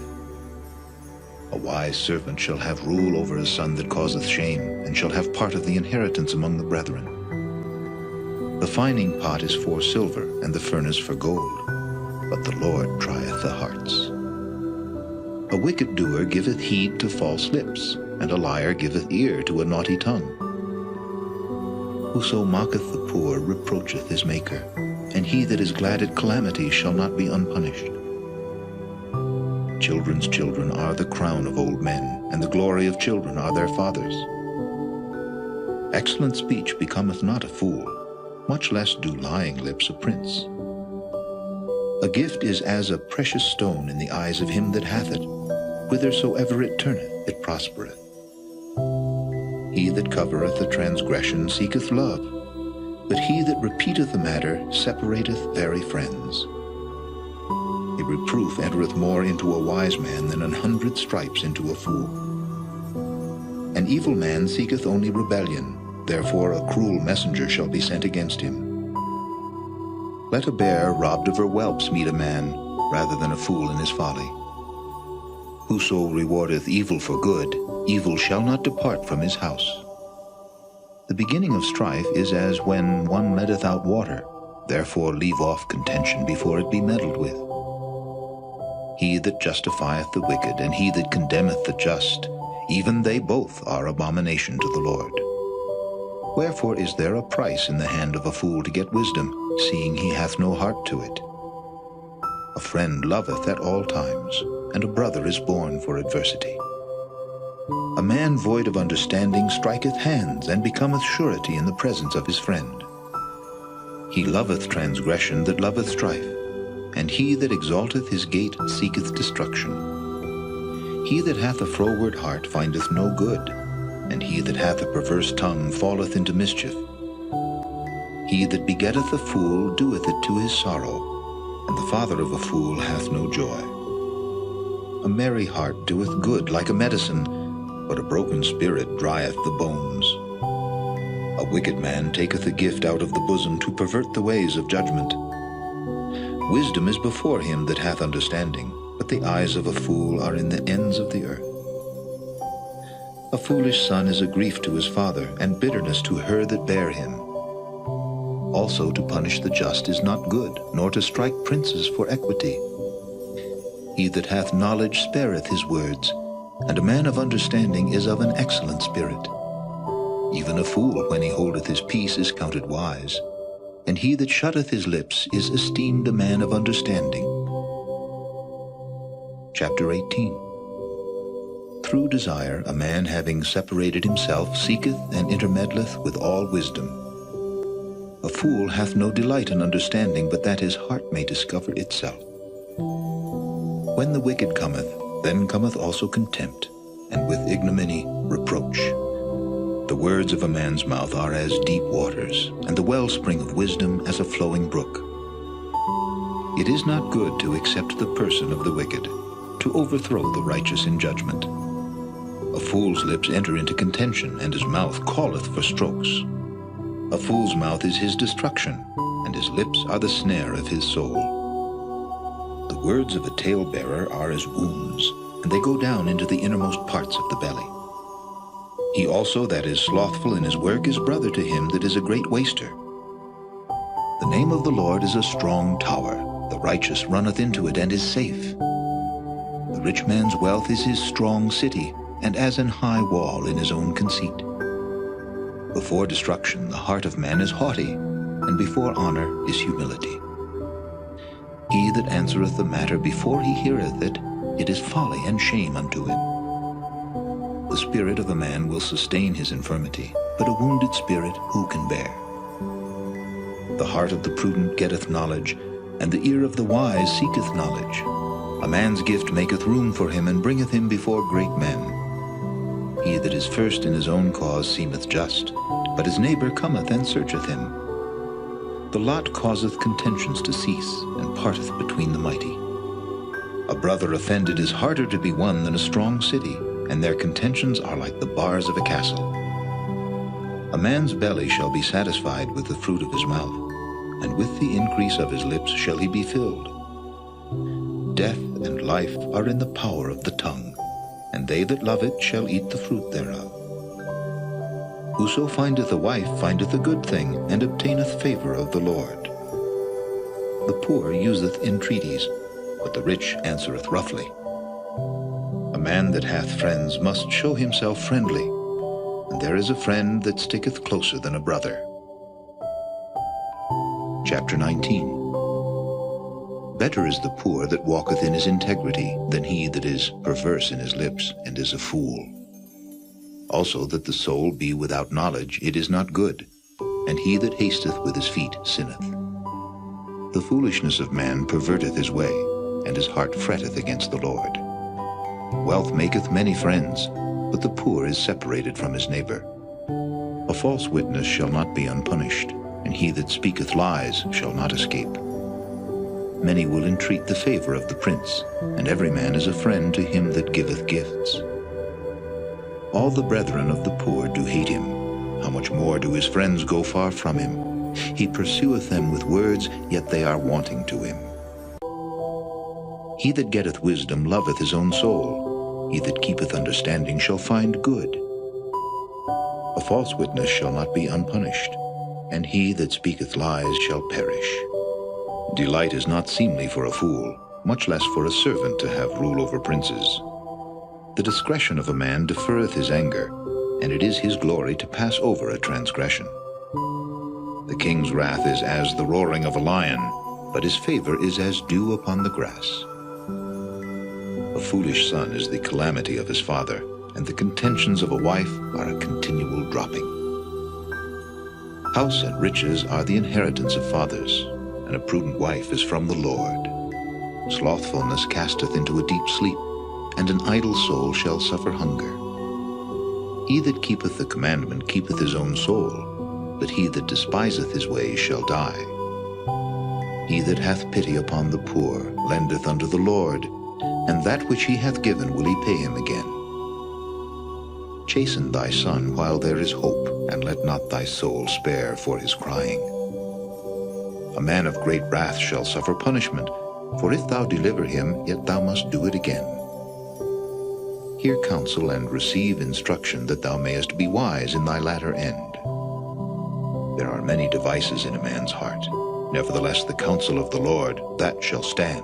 [SPEAKER 2] A wise servant shall have rule over a son that causeth shame, and shall have part of the inheritance among the brethren. The fining pot is for silver, and the furnace for gold, but the Lord trieth the hearts. A wicked doer giveth heed to false lips, and a liar giveth ear to a naughty tongue. Whoso mocketh the poor reproacheth his Maker, and he that is glad at calamity shall not be unpunished. Children's children are the crown of old men, and the glory of children are their fathers. Excellent speech becometh not a fool, much less do lying lips a prince. A gift is as a precious stone in the eyes of him that hath it. Whithersoever it turneth, it prospereth. He that covereth a transgression seeketh love, but he that repeateth a matter separateth very friends. A reproof entereth more into a wise man than 100 stripes into a fool. An evil man seeketh only rebellion, therefore a cruel messenger shall be sent against him. Let a bear robbed of her whelps meet a man, rather than a fool in his folly. Whoso rewardeth evil for good, evil shall not depart from his house. The beginning of strife is as when one letteth out water, therefore leave off contention before it be meddled with. He that justifieth the wicked, and he that condemneth the just, even they both are abomination to the Lord. Wherefore is there a price in the hand of a fool to get wisdom, seeing he hath no heart to it? A friend loveth at all times, and a brother is born for adversity. A man void of understanding striketh hands, and becometh surety in the presence of his friend. He loveth transgression that loveth strife, and he that exalteth his gate seeketh destruction. He that hath a froward heart findeth no good, and he that hath a perverse tongue falleth into mischief. He that begetteth a fool doeth it to his sorrow, and the father of a fool hath no joy. A merry heart doeth good like a medicine, but a broken spirit drieth the bones. A wicked man taketh a gift out of the bosom to pervert the ways of judgment. Wisdom is before him that hath understanding, but the eyes of a fool are in the ends of the earth. A foolish son is a grief to his father, and bitterness to her that bare him. Also to punish the just is not good, nor to strike princes for equity. He that hath knowledge spareth his words, and a man of understanding is of an excellent spirit. Even a fool, when he holdeth his peace, is counted wise, and he that shutteth his lips is esteemed a man of understanding. Chapter 18. Through desire a man having separated himself seeketh and intermeddleth with all wisdom. A fool hath no delight in understanding, but that his heart may discover itself. When the wicked cometh, then cometh also contempt, and with ignominy reproach. The words of a man's mouth are as deep waters, and the wellspring of wisdom as a flowing brook. It is not good to accept the person of the wicked, to overthrow the righteous in judgment. A fool's lips enter into contention, and his mouth calleth for strokes. A fool's mouth is his destruction, and his lips are the snare of his soul. The words of a talebearer are as wounds, and they go down into the innermost parts of the belly. He also that is slothful in his work is brother to him that is a great waster. The name of the Lord is a strong tower. The righteous runneth into it and is safe. The rich man's wealth is his strong city, and as an high wall in his own conceit. Before destruction the heart of man is haughty, and before honor is humility. He that answereth the matter before he heareth it, it is folly and shame unto him. The spirit of a man will sustain his infirmity, but a wounded spirit who can bear? The heart of the prudent getteth knowledge, and the ear of the wise seeketh knowledge. A man's gift maketh room for him, and bringeth him before great men. He that is first in his own cause seemeth just, but his neighbor cometh and searcheth him. The lot causeth contentions to cease, and parteth between the mighty. A brother offended is harder to be won than a strong city, and their contentions are like the bars of a castle. A man's belly shall be satisfied with the fruit of his mouth, and with the increase of his lips shall he be filled. Death and life are in the power of the tongue, and they that love it shall eat the fruit thereof. Whoso findeth a wife findeth a good thing, and obtaineth favor of the Lord. The poor useth entreaties, but the rich answereth roughly. A man that hath friends must show himself friendly, and there is a friend that sticketh closer than a brother. Chapter 19. Better is the poor that walketh in his integrity than he that is perverse in his lips and is a fool. Also that the soul be without knowledge, it is not good, and he that hasteth with his feet sinneth. The foolishness of man perverteth his way, and his heart fretteth against the Lord. Wealth maketh many friends, but the poor is separated from his neighbor. A false witness shall not be unpunished, and he that speaketh lies shall not escape. Many will entreat the favor of the prince, and every man is a friend to him that giveth gifts. All the brethren of the poor do hate him. How much more do his friends go far from him? He pursueth them with words, yet they are wanting to him. He that getteth wisdom loveth his own soul. He that keepeth understanding shall find good. A false witness shall not be unpunished, and he that speaketh lies shall perish. Delight is not seemly for a fool, much less for a servant to have rule over princes. The discretion of a man deferreth his anger, and it is his glory to pass over a transgression. The king's wrath is as the roaring of a lion, but his favor is as dew upon the grass. A foolish son is the calamity of his father, and the contentions of a wife are a continual dropping. House and riches are the inheritance of fathers, and a prudent wife is from the Lord. Slothfulness casteth into a deep sleep, and an idle soul shall suffer hunger. He that keepeth the commandment keepeth his own soul, but he that despiseth his ways shall die. He that hath pity upon the poor lendeth unto the Lord, and that which he hath given will he pay him again. Chasten thy son while there is hope, and let not thy soul spare for his crying. A man of great wrath shall suffer punishment, for if thou deliver him, yet thou must do it again. Hear counsel and receive instruction, that thou mayest be wise in thy latter end. There are many devices in a man's heart. Nevertheless, the counsel of the Lord, that shall stand.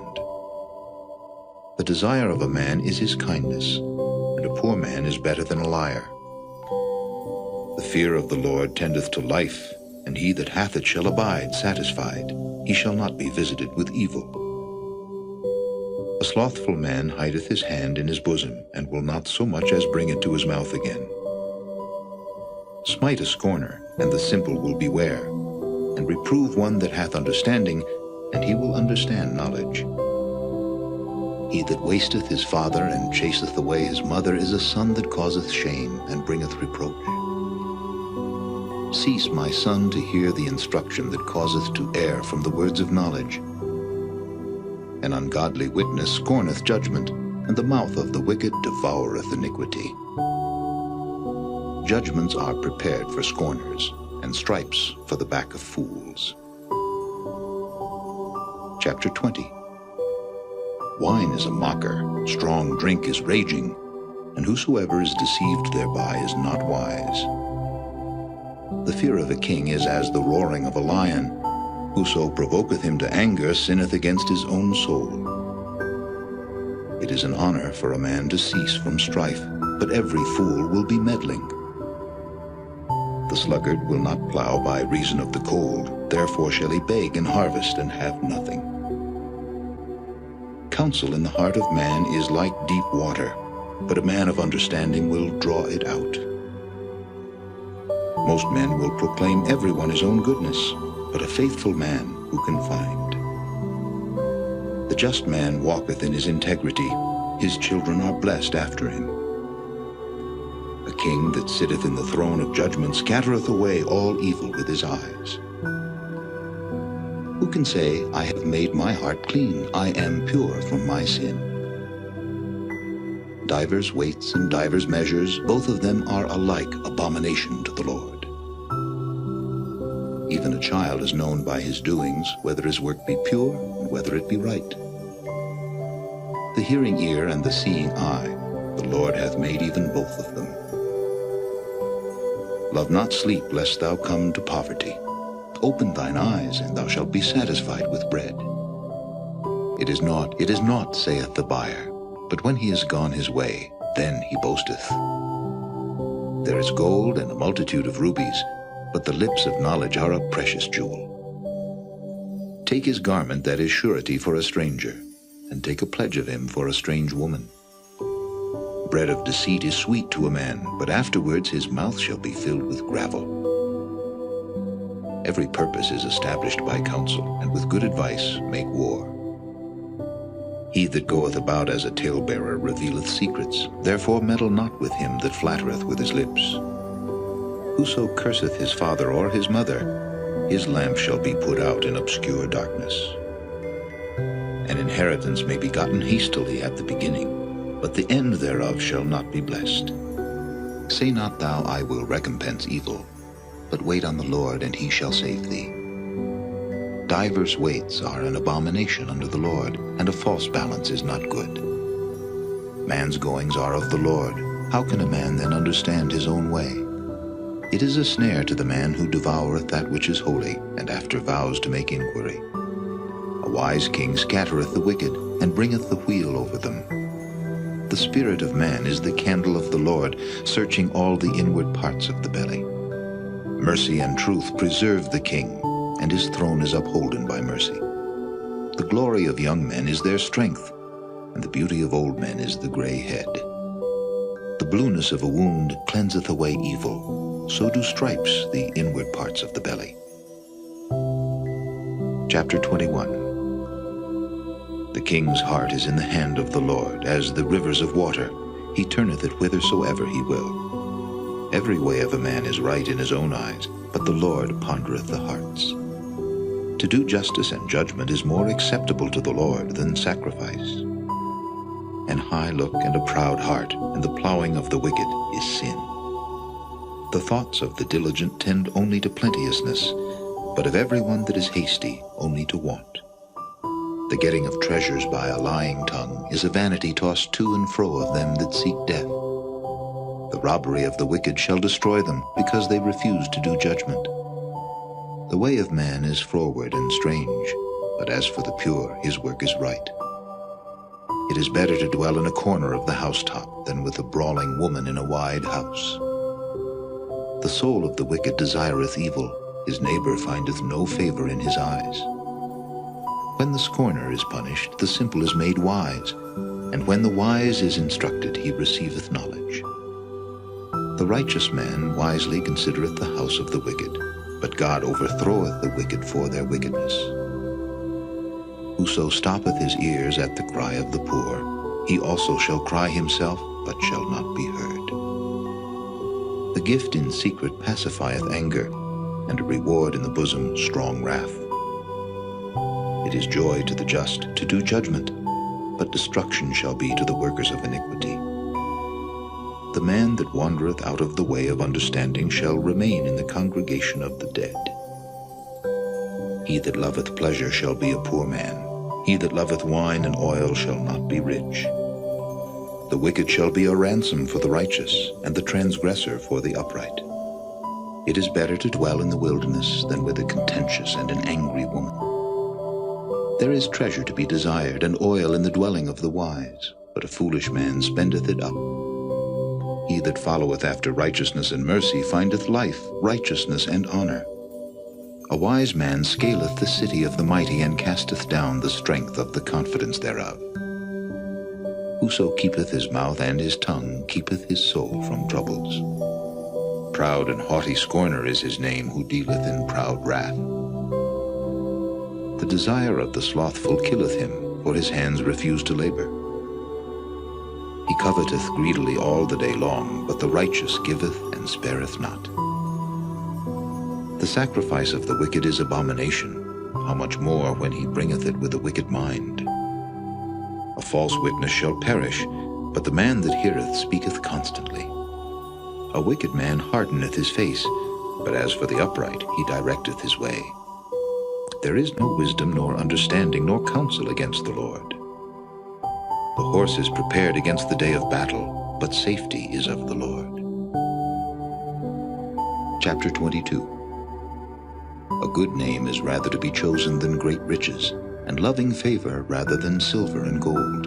[SPEAKER 2] The desire of a man is his kindness, and a poor man is better than a liar. The fear of the Lord tendeth to life, and he that hath it shall abide satisfied. He shall not be visited with evil. A slothful man hideth his hand in his bosom, and will not so much as bring it to his mouth again. Smite a scorner, and the simple will beware, and reprove one that hath understanding, and he will understand knowledge. He that wasteth his father, and chaseth away his mother, is a son that causeth shame, and bringeth reproach. Cease, my son, to hear the instruction that causeth to err from the words of knowledge. An ungodly witness scorneth judgment, and the mouth of the wicked devoureth iniquity. Judgments are prepared for scorners, and stripes for the back of fools. Chapter 20. Wine is a mocker, strong drink is raging, and whosoever is deceived thereby is not wise. The fear of a king is as the roaring of a lion. Whoso provoketh him to anger sinneth against his own soul. It is an honor for a man to cease from strife, but every fool will be meddling. The sluggard will not plow by reason of the cold, therefore shall he beg and harvest and have nothing. Counsel in the heart of man is like deep water, but a man of understanding will draw it out. Most men will proclaim everyone his own goodness, but a faithful man who can find? The just man walketh in his integrity, his children are blessed after him. A king that sitteth in the throne of judgment scattereth away all evil with his eyes. Who can say, I have made my heart clean, I am pure from my sin? Divers weights and divers measures, both of them are alike abomination to the Lord. Even a child is known by his doings, whether his work be pure and whether it be right. The hearing ear and the seeing eye, the Lord hath made even both of them. Love not sleep, lest thou come to poverty. Open thine eyes, and thou shalt be satisfied with bread. It is naught, saith the buyer, but when he is gone his way, then he boasteth. There is gold and a multitude of rubies, but the lips of knowledge are a precious jewel. Take his garment that is surety for a stranger, and take a pledge of him for a strange woman. Bread of deceit is sweet to a man, but afterwards his mouth shall be filled with gravel. Every purpose is established by counsel, and with good advice make war. He that goeth about as a talebearer revealeth secrets, therefore meddle not with him that flattereth with his lips. Whoso curseth his father or his mother, his lamp shall be put out in obscure darkness. An inheritance may be gotten hastily at the beginning, but the end thereof shall not be blessed. Say not thou, I will recompense evil, but wait on the Lord, and he shall save thee. Divers weights are an abomination unto the Lord, and a false balance is not good. Man's goings are of the Lord. How can a man then understand his own way? It is a snare to the man who devoureth that which is holy, and after vows to make inquiry. A wise king scattereth the wicked, and bringeth the wheel over them. The spirit of man is the candle of the Lord, searching all the inward parts of the belly. Mercy and truth preserve the king, and his throne is upholden by mercy. The glory of young men is their strength, and the beauty of old men is the gray head. The blueness of a wound cleanseth away evil, so do stripes the inward parts of the belly. Chapter 21. The king's heart is in the hand of the Lord, as the rivers of water. He turneth it whithersoever he will. Every way of a man is right in his own eyes, but the Lord pondereth the hearts. To do justice and judgment is more acceptable to the Lord than sacrifice. An high look and a proud heart, and the plowing of the wicked is sin. The thoughts of the diligent tend only to plenteousness, but of every one that is hasty only to want. The getting of treasures by a lying tongue is a vanity tossed to and fro of them that seek death. The robbery of the wicked shall destroy them, because they refuse to do judgment. The way of man is froward and strange, but as for the pure, his work is right. It is better to dwell in a corner of the housetop than with a brawling woman in a wide house. The soul of the wicked desireth evil, his neighbor findeth no favor in his eyes. When the scorner is punished, the simple is made wise, and when the wise is instructed, he receiveth knowledge. The righteous man wisely considereth the house of the wicked, but God overthroweth the wicked for their wickedness. Whoso stoppeth his ears at the cry of the poor, he also shall cry himself, but shall not be heard. The gift in secret pacifieth anger, and a reward in the bosom strong wrath. It is joy to the just to do judgment, but destruction shall be to the workers of iniquity. The man that wandereth out of the way of understanding shall remain in the congregation of the dead. He that loveth pleasure shall be a poor man. He that loveth wine and oil shall not be rich. The wicked shall be a ransom for the righteous, and the transgressor for the upright. It is better to dwell in the wilderness than with a contentious and an angry woman. There is treasure to be desired, and oil in the dwelling of the wise, but a foolish man spendeth it up. He that followeth after righteousness and mercy findeth life, righteousness, and honor. A wise man scaleth the city of the mighty, and casteth down the strength of the confidence thereof. Whoso keepeth his mouth and his tongue keepeth his soul from troubles. Proud and haughty scorner is his name, who dealeth in proud wrath. The desire of the slothful killeth him, for his hands refuse to labor. He coveteth greedily all the day long, but the righteous giveth and spareth not. The sacrifice of the wicked is abomination, how much more when he bringeth it with a wicked mind. A false witness shall perish, but the man that heareth speaketh constantly. A wicked man hardeneth his face, but as for the upright, he directeth his way. There is no wisdom, nor understanding, nor counsel against the Lord. The horse is prepared against the day of battle, but safety is of the Lord. Chapter 22. A good name is rather to be chosen than great riches, and loving favor rather than silver and gold.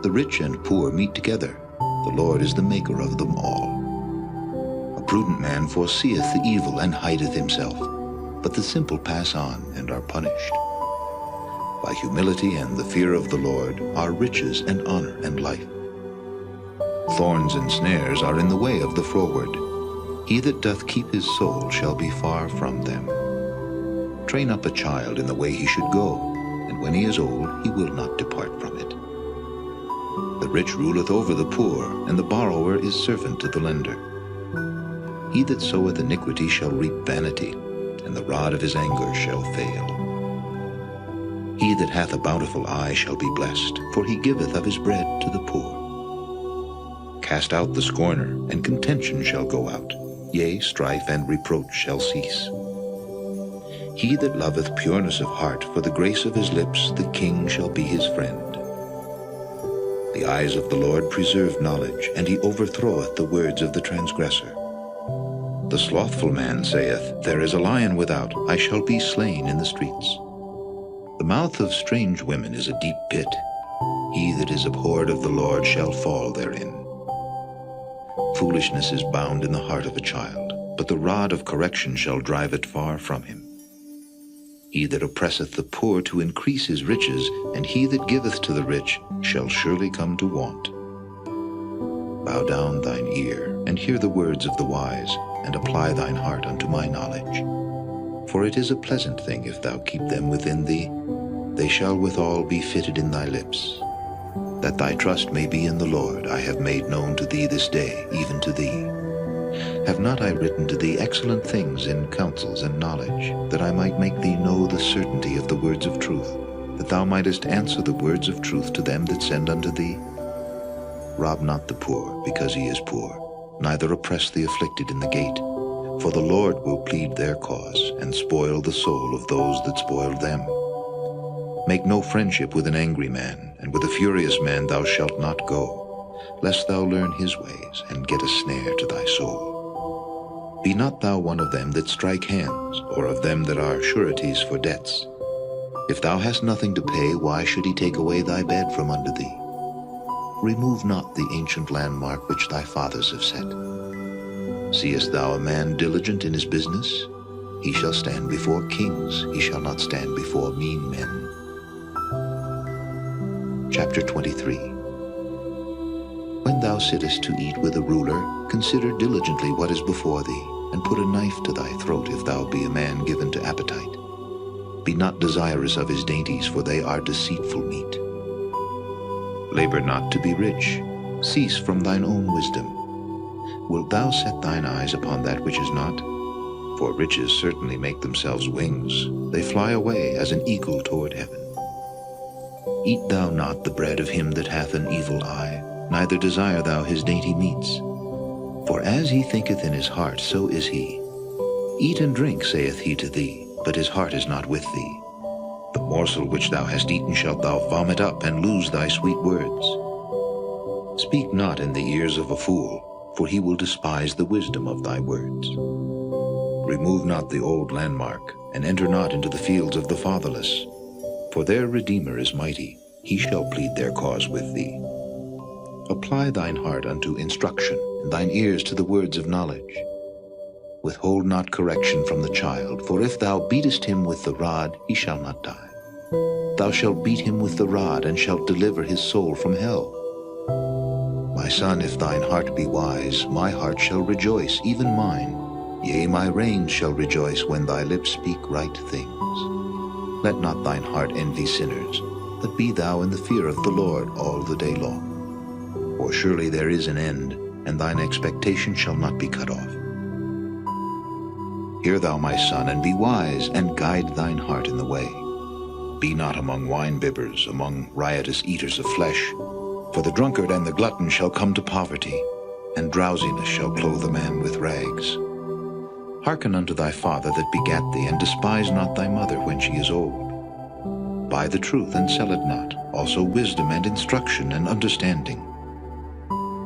[SPEAKER 2] The rich and poor meet together. The Lord is the maker of them all. A prudent man foreseeth the evil and hideth himself, but the simple pass on and are punished. By humility and the fear of the Lord are riches and honor and life. Thorns and snares are in the way of the froward. He that doth keep his soul shall be far from them. Train up a child in the way he should go, and when he is old he will not depart from it. The rich ruleth over the poor, and the borrower is servant to the lender. He that soweth iniquity shall reap vanity, and the rod of his anger shall fail. He that hath a bountiful eye shall be blessed, for he giveth of his bread to the poor. Cast out the scorner, and contention shall go out, yea, strife and reproach shall cease. He that loveth pureness of heart, for the grace of his lips, the king shall be his friend. The eyes of the Lord preserve knowledge, and he overthroweth the words of the transgressor. The slothful man saith, There is a lion without, I shall be slain in the streets. The mouth of strange women is a deep pit. He that is abhorred of the Lord shall fall therein. Foolishness is bound in the heart of a child, but the rod of correction shall drive it far from him. He that oppresseth the poor to increase his riches, and he that giveth to the rich shall surely come to want. Bow down thine ear, and hear the words of the wise, and apply thine heart unto my knowledge. For it is a pleasant thing if thou keep them within thee. They shall withal be fitted in thy lips. That thy trust may be in the Lord, I have made known to thee this day, even to thee. Have not I written to thee excellent things in counsels and knowledge, that I might make thee know the certainty of the words of truth, that thou mightest answer the words of truth to them that send unto thee? Rob not the poor, because he is poor, neither oppress the afflicted in the gate, for the Lord will plead their cause, and spoil the soul of those that spoil them. Make no friendship with an angry man, and with a furious man thou shalt not go, lest thou learn his ways, and get a snare to thy soul. Be not thou one of them that strike hands, or of them that are sureties for debts. If thou hast nothing to pay, why should he take away thy bed from under thee? Remove not the ancient landmark which thy fathers have set. Seest thou a man diligent in his business? He shall stand before kings, he shall not stand before mean men. Chapter 23. When thou sittest to eat with a ruler, consider diligently what is before thee, and put a knife to thy throat if thou be a man given to appetite. Be not desirous of his dainties, for they are deceitful meat. Labor not to be rich, cease from thine own wisdom. Wilt thou set thine eyes upon that which is not? For riches certainly make themselves wings, they fly away as an eagle toward heaven. Eat thou not the bread of him that hath an evil eye, neither desire thou his dainty meats. For as he thinketh in his heart, so is he. Eat and drink, saith he to thee, but his heart is not with thee. The morsel which thou hast eaten shalt thou vomit up, and lose thy sweet words. Speak not in the ears of a fool, for he will despise the wisdom of thy words. Remove not the old landmark, and enter not into the fields of the fatherless. For their Redeemer is mighty, he shall plead their cause with thee. Apply thine heart unto instruction, and thine ears to the words of knowledge. Withhold not correction from the child, for if thou beatest him with the rod, he shall not die. Thou shalt beat him with the rod, and shalt deliver his soul from hell. My son, if thine heart be wise, my heart shall rejoice, even mine. Yea, my reins shall rejoice when thy lips speak right things. Let not thine heart envy sinners, but be thou in the fear of the Lord all the day long. For surely there is an end, and thine expectation shall not be cut off. Hear thou, my son, and be wise, and guide thine heart in the way. Be not among wine-bibbers, among riotous eaters of flesh, for the drunkard and the glutton shall come to poverty, and drowsiness shall clothe a man with rags. Hearken unto thy father that begat thee, and despise not thy mother when she is old. Buy the truth and sell it not, also wisdom and instruction and understanding.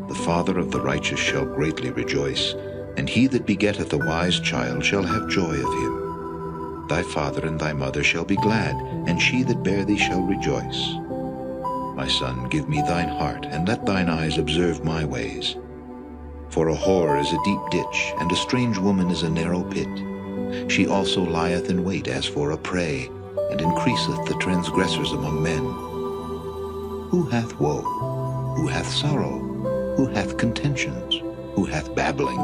[SPEAKER 2] The father of the righteous shall greatly rejoice, and he that begetteth a wise child shall have joy of him. Thy father and thy mother shall be glad, and she that bare thee shall rejoice. My son, give me thine heart, and let thine eyes observe my ways. For a whore is a deep ditch, and a strange woman is a narrow pit. She also lieth in wait as for a prey, and increaseth the transgressors among men. Who hath woe? Who hath sorrow? Who hath contentions? Who hath babbling?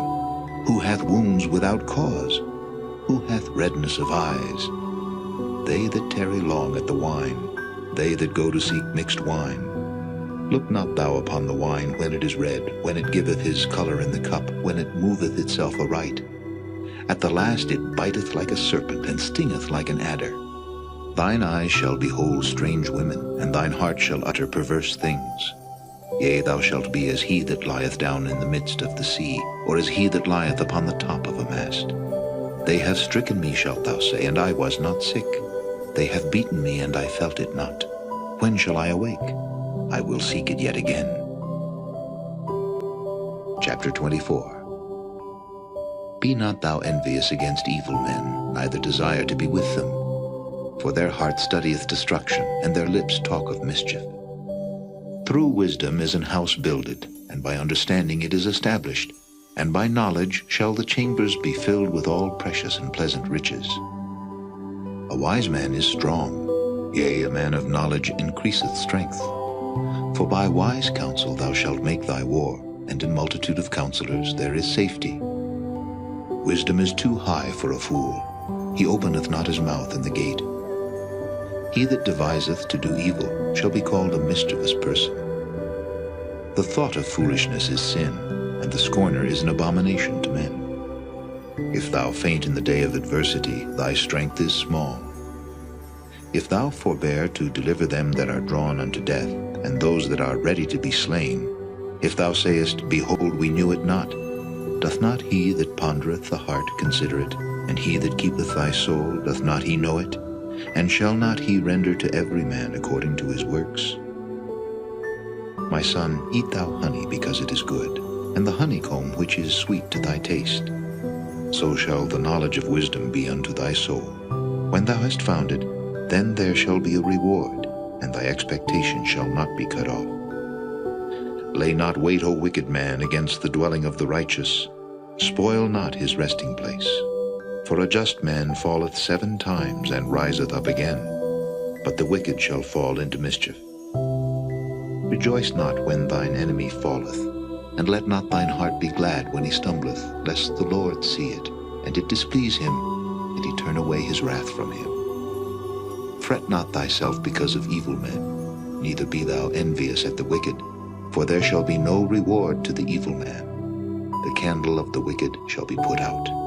[SPEAKER 2] Who hath wounds without cause? Who hath redness of eyes? They that tarry long at the wine, they that go to seek mixed wine. Look not thou upon the wine when it is red, when it giveth his color in the cup, when it moveth itself aright. At the last it biteth like a serpent, and stingeth like an adder. Thine eyes shall behold strange women, and thine heart shall utter perverse things. Yea, thou shalt be as he that lieth down in the midst of the sea, or as he that lieth upon the top of a mast. They have stricken me, shalt thou say, and I was not sick. They have beaten me, and I felt it not. When shall I awake? I will seek it yet again. Chapter 24. Be not thou envious against evil men, neither desire to be with them. For their heart studieth destruction, and their lips talk of mischief. Through wisdom is an house builded, and by understanding it is established, and by knowledge shall the chambers be filled with all precious and pleasant riches. A wise man is strong, yea, a man of knowledge increaseth strength. For by wise counsel thou shalt make thy war, and in multitude of counselors there is safety. Wisdom is too high for a fool, he openeth not his mouth in the gate. He that deviseth to do evil shall be called a mischievous person. The thought of foolishness is sin, and the scorner is an abomination to men. If thou faint in the day of adversity, thy strength is small. If thou forbear to deliver them that are drawn unto death, and those that are ready to be slain, if thou sayest, Behold, we knew it not, doth not he that pondereth the heart consider it? And he that keepeth thy soul, doth not he know it? And shall not he render to every man according to his works? My son, eat thou honey, because it is good, and the honeycomb which is sweet to thy taste. So shall the knowledge of wisdom be unto thy soul. When thou hast found it, then there shall be a reward, and thy expectation shall not be cut off. Lay not wait, O wicked man, against the dwelling of the righteous. Spoil not his resting place. For a just man falleth 7 times and riseth up again, but the wicked shall fall into mischief. Rejoice not when thine enemy falleth, and let not thine heart be glad when he stumbleth, lest the Lord see it, and it displease him, and he turn away his wrath from him. Fret not thyself because of evil men, neither be thou envious at the wicked, for there shall be no reward to the evil man. The candle of the wicked shall be put out.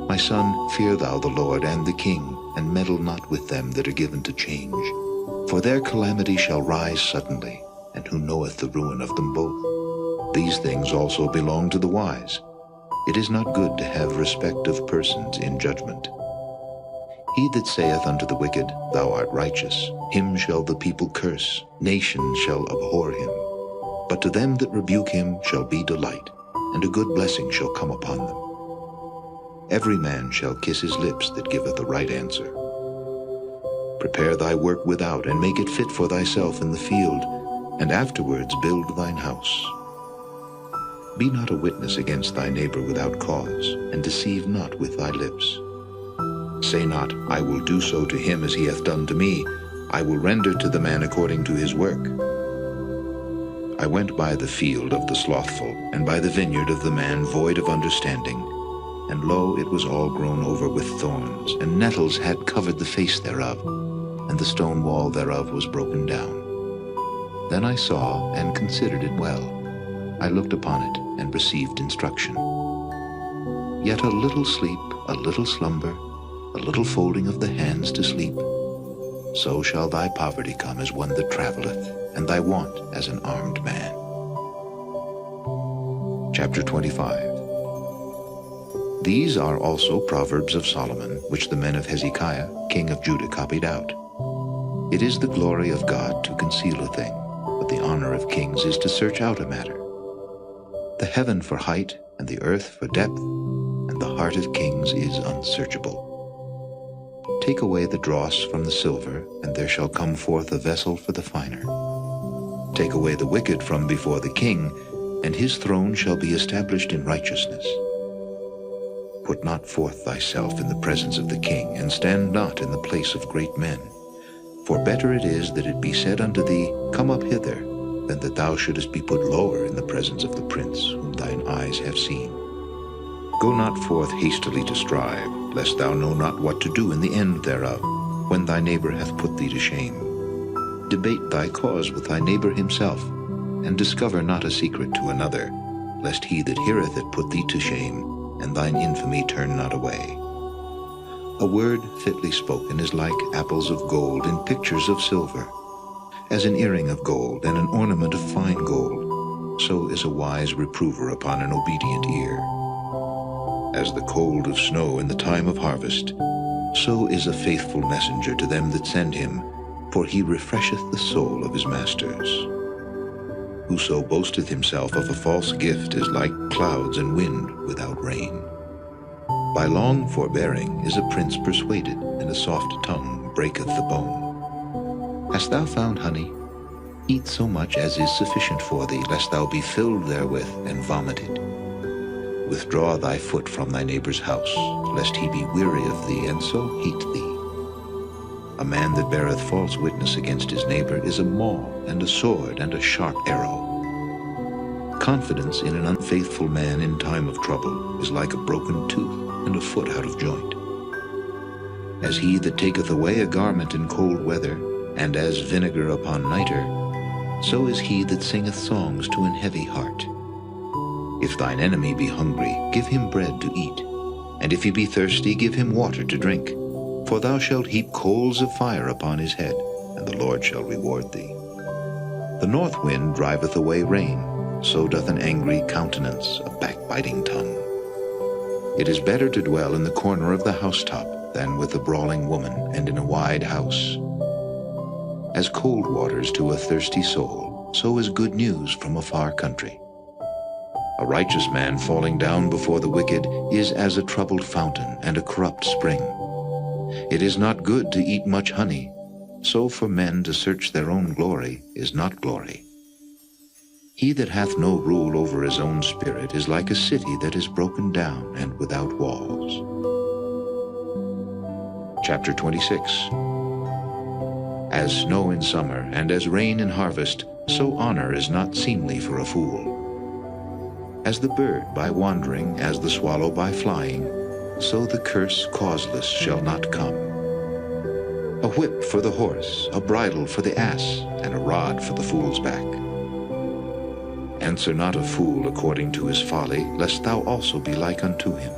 [SPEAKER 2] My son, fear thou the Lord and the king, and meddle not with them that are given to change. For their calamity shall rise suddenly, and who knoweth the ruin of them both? These things also belong to the wise. It is not good to have respect of persons in judgment. He that saith unto the wicked, Thou art righteous, him shall the people curse, nations shall abhor him. But to them that rebuke him shall be delight, and a good blessing shall come upon them. Every man shall kiss his lips that giveth a right answer. Prepare thy work without, and make it fit for thyself in the field, and afterwards build thine house. Be not a witness against thy neighbor without cause, and deceive not with thy lips. Say not, I will do so to him as he hath done to me. I will render to the man according to his work. I went by the field of the slothful, and by the vineyard of the man void of understanding. And lo, it was all grown over with thorns, and nettles had covered the face thereof, and the stone wall thereof was broken down. Then I saw and considered it well. I looked upon it, and received instruction. Yet a little sleep, a little slumber, a little folding of the hands to sleep, so shall thy poverty come as one that travelleth, and thy want as an armed man. Chapter 25. These are also Proverbs of Solomon, which the men of Hezekiah, king of Judah, copied out. It is the glory of God to conceal a thing, but the honor of kings is to search out a matter. The heaven for height, and the earth for depth, and the heart of kings is unsearchable. Take away the dross from the silver, and there shall come forth a vessel for the finer. Take away the wicked from before the king, and his throne shall be established in righteousness. Put not forth thyself in the presence of the king, and stand not in the place of great men. For better it is that it be said unto thee, Come up hither, than that thou shouldest be put lower in the presence of the prince, whom thine eyes have seen. Go not forth hastily to strive, lest thou know not what to do in the end thereof, when thy neighbor hath put thee to shame. Debate thy cause with thy neighbor himself, and discover not a secret to another, lest he that heareth it put thee to shame, and thine infamy turn not away. A word fitly spoken is like apples of gold in pictures of silver. As an earring of gold and an ornament of fine gold, so is a wise reprover upon an obedient ear. As the cold of snow in the time of harvest, so is a faithful messenger to them that send him, for he refresheth the soul of his masters. Whoso boasteth himself of a false gift is like clouds and wind without rain. By long forbearing is a prince persuaded, and a soft tongue breaketh the bone. Hast thou found honey? Eat so much as is sufficient for thee, lest thou be filled therewith and vomited. Withdraw thy foot from thy neighbor's house, lest he be weary of thee, and so hate thee. A man that beareth false witness against his neighbor is a maul, and a sword, and a sharp arrow. Confidence in an unfaithful man in time of trouble is like a broken tooth, and a foot out of joint. As he that taketh away a garment in cold weather, and as vinegar upon nitre, so is he that singeth songs to an heavy heart. If thine enemy be hungry, give him bread to eat, and if he be thirsty, give him water to drink. For thou shalt heap coals of fire upon his head, and the Lord shall reward thee. The north wind driveth away rain, so doth an angry countenance a backbiting tongue. It is better to dwell in the corner of the housetop than with a brawling woman and in a wide house. As cold waters to a thirsty soul, so is good news from a far country. A righteous man falling down before the wicked is as a troubled fountain and a corrupt spring. It is not good to eat much honey, so for men to search their own glory is not glory. He that hath no rule over his own spirit is like a city that is broken down and without walls. Chapter 26. As snow in summer and as rain in harvest, so honor is not seemly for a fool. As the bird by wandering, as the swallow by flying, so the curse causeless shall not come. A whip for the horse, a bridle for the ass, and a rod for the fool's back. Answer not a fool according to his folly, lest thou also be like unto him.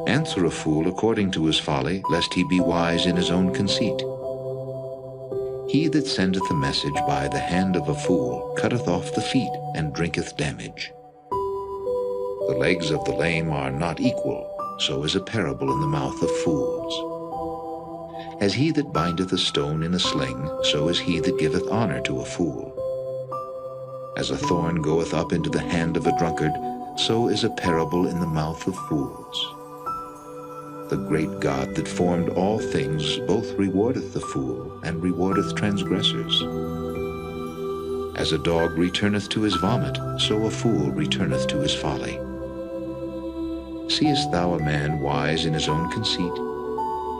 [SPEAKER 2] Answer a fool according to his folly, lest he be wise in his own conceit. He that sendeth a message by the hand of a fool cutteth off the feet, and drinketh damage. The legs of the lame are not equal, so is a parable in the mouth of fools. As he that bindeth a stone in a sling, so is he that giveth honor to a fool. As a thorn goeth up into the hand of a drunkard, so is a parable in the mouth of fools. The great God that formed all things both rewardeth the fool, and rewardeth transgressors. As a dog returneth to his vomit, so a fool returneth to his folly. Seest thou a man wise in his own conceit?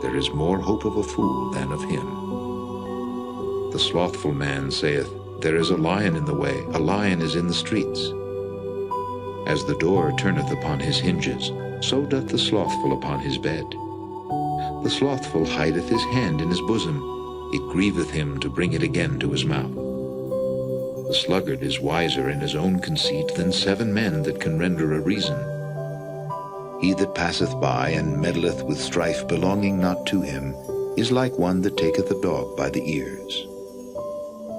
[SPEAKER 2] There is more hope of a fool than of him. The slothful man saith, There is a lion in the way, a lion is in the streets. As the door turneth upon his hinges, so doth the slothful upon his bed. The slothful hideth his hand in his bosom, it grieveth him to bring it again to his mouth. The sluggard is wiser in his own conceit than 7 men that can render a reason. He that passeth by and meddleth with strife belonging not to him is like one that taketh a dog by the ears.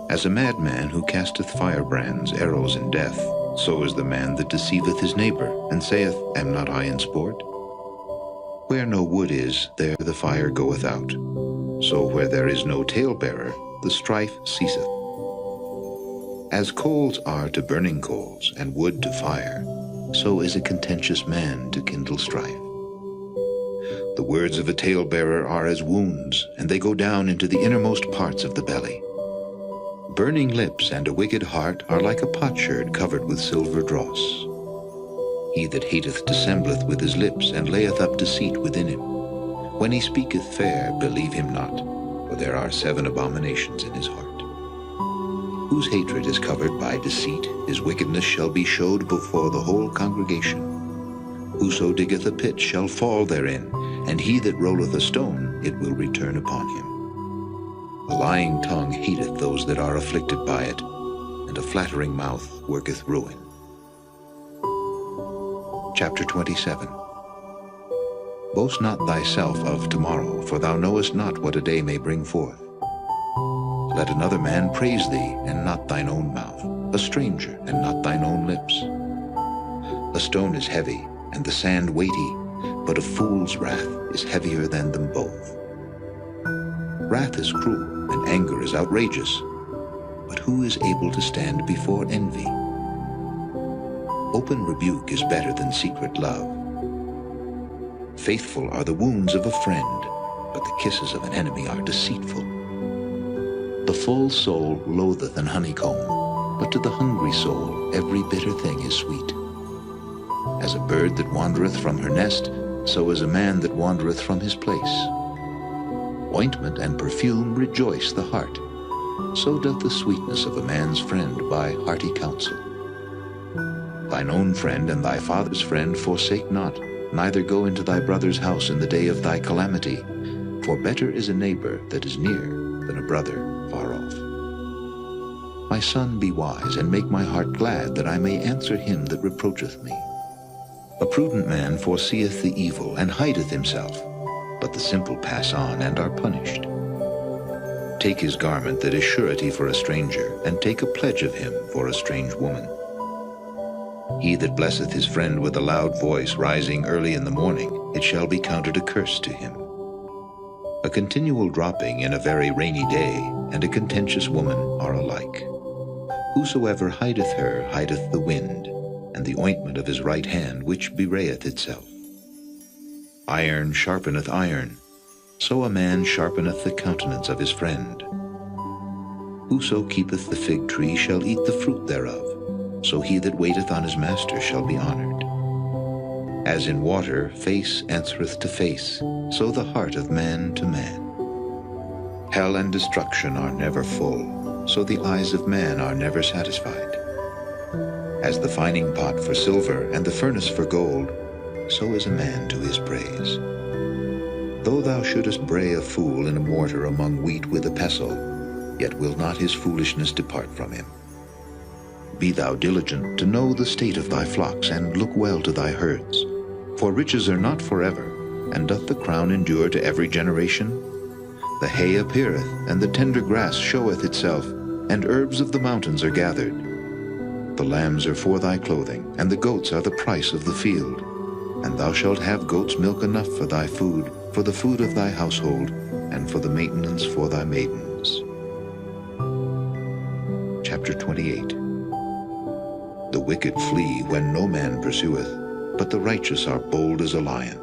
[SPEAKER 2] As a madman who casteth firebrands, arrows, and death, so is the man that deceiveth his neighbor, and saith, Am not I in sport? Where no wood is, there the fire goeth out. So where there is no talebearer, the strife ceaseth. As coals are to burning coals, and wood to fire, so is a contentious man to kindle strife. The words of a talebearer are as wounds, and they go down into the innermost parts of the belly. Burning lips and a wicked heart are like a potsherd covered with silver dross. He that hateth dissembleth with his lips, and layeth up deceit within him. When he speaketh fair, believe him not, for there are 7 abominations in his heart. Whose hatred is covered by deceit, his wickedness shall be showed before the whole congregation. Whoso diggeth a pit shall fall therein, and he that rolleth a stone, it will return upon him. A lying tongue hateth those that are afflicted by it, and a flattering mouth worketh ruin. Chapter 27. Boast not thyself of tomorrow, for thou knowest not what a day may bring forth. Let another man praise thee, and not thine own mouth, a stranger, and not thine own lips. A stone is heavy, and the sand weighty, but a fool's wrath is heavier than them both. Wrath is cruel, and anger is outrageous, but who is able to stand before envy? Open rebuke is better than secret love. Faithful are the wounds of a friend, but the kisses of an enemy are deceitful. The full soul loatheth an honeycomb, but to the hungry soul every bitter thing is sweet. As a bird that wandereth from her nest, so is a man that wandereth from his place. Ointment and perfume rejoice the heart, so doth the sweetness of a man's friend by hearty counsel. Thine own friend and thy father's friend forsake not, neither go into thy brother's house in the day of thy calamity, for better is a neighbor that is near than a brother far off. My son, be wise, and make my heart glad, that I may answer him that reproacheth me. A prudent man foreseeth the evil, and hideth himself, but the simple pass on and are punished. Take his garment that is surety for a stranger, and take a pledge of him for a strange woman. He that blesseth his friend with a loud voice, rising early in the morning, it shall be counted a curse to him. A continual dropping in a very rainy day, and a contentious woman are alike. Whosoever hideth her hideth the wind, and the ointment of his right hand which bewrayeth itself. Iron sharpeneth iron, so a man sharpeneth the countenance of his friend. Whoso keepeth the fig tree shall eat the fruit thereof, so he that waiteth on his master shall be honored. As in water face answereth to face, so the heart of man to man. Hell and destruction are never full, so the eyes of man are never satisfied. As the fining pot for silver and the furnace for gold, so is a man to his praise. Though thou shouldest bray a fool in a mortar among wheat with a pestle, yet will not his foolishness depart from him. Be thou diligent to know the state of thy flocks, and look well to thy herds. For riches are not forever, and doth the crown endure to every generation? The hay appeareth, and the tender grass showeth itself, and herbs of the mountains are gathered. The lambs are for thy clothing, and the goats are the price of the field. And thou shalt have goats' milk enough for thy food, for the food of thy household, and for the maintenance for thy maidens. Chapter 28. The wicked flee when no man pursueth, but the righteous are bold as a lion.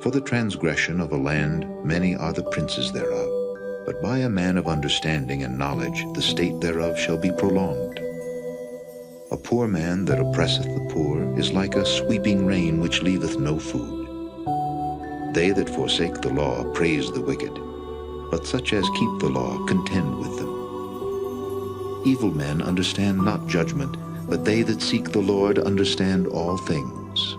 [SPEAKER 2] For the transgression of a land many are the princes thereof, but by a man of understanding and knowledge the state thereof shall be prolonged. A poor man that oppresseth the poor is like a sweeping rain which leaveth no food. They that forsake the law praise the wicked, but such as keep the law contend with them. Evil men understand not judgment, but they that seek the Lord understand all things.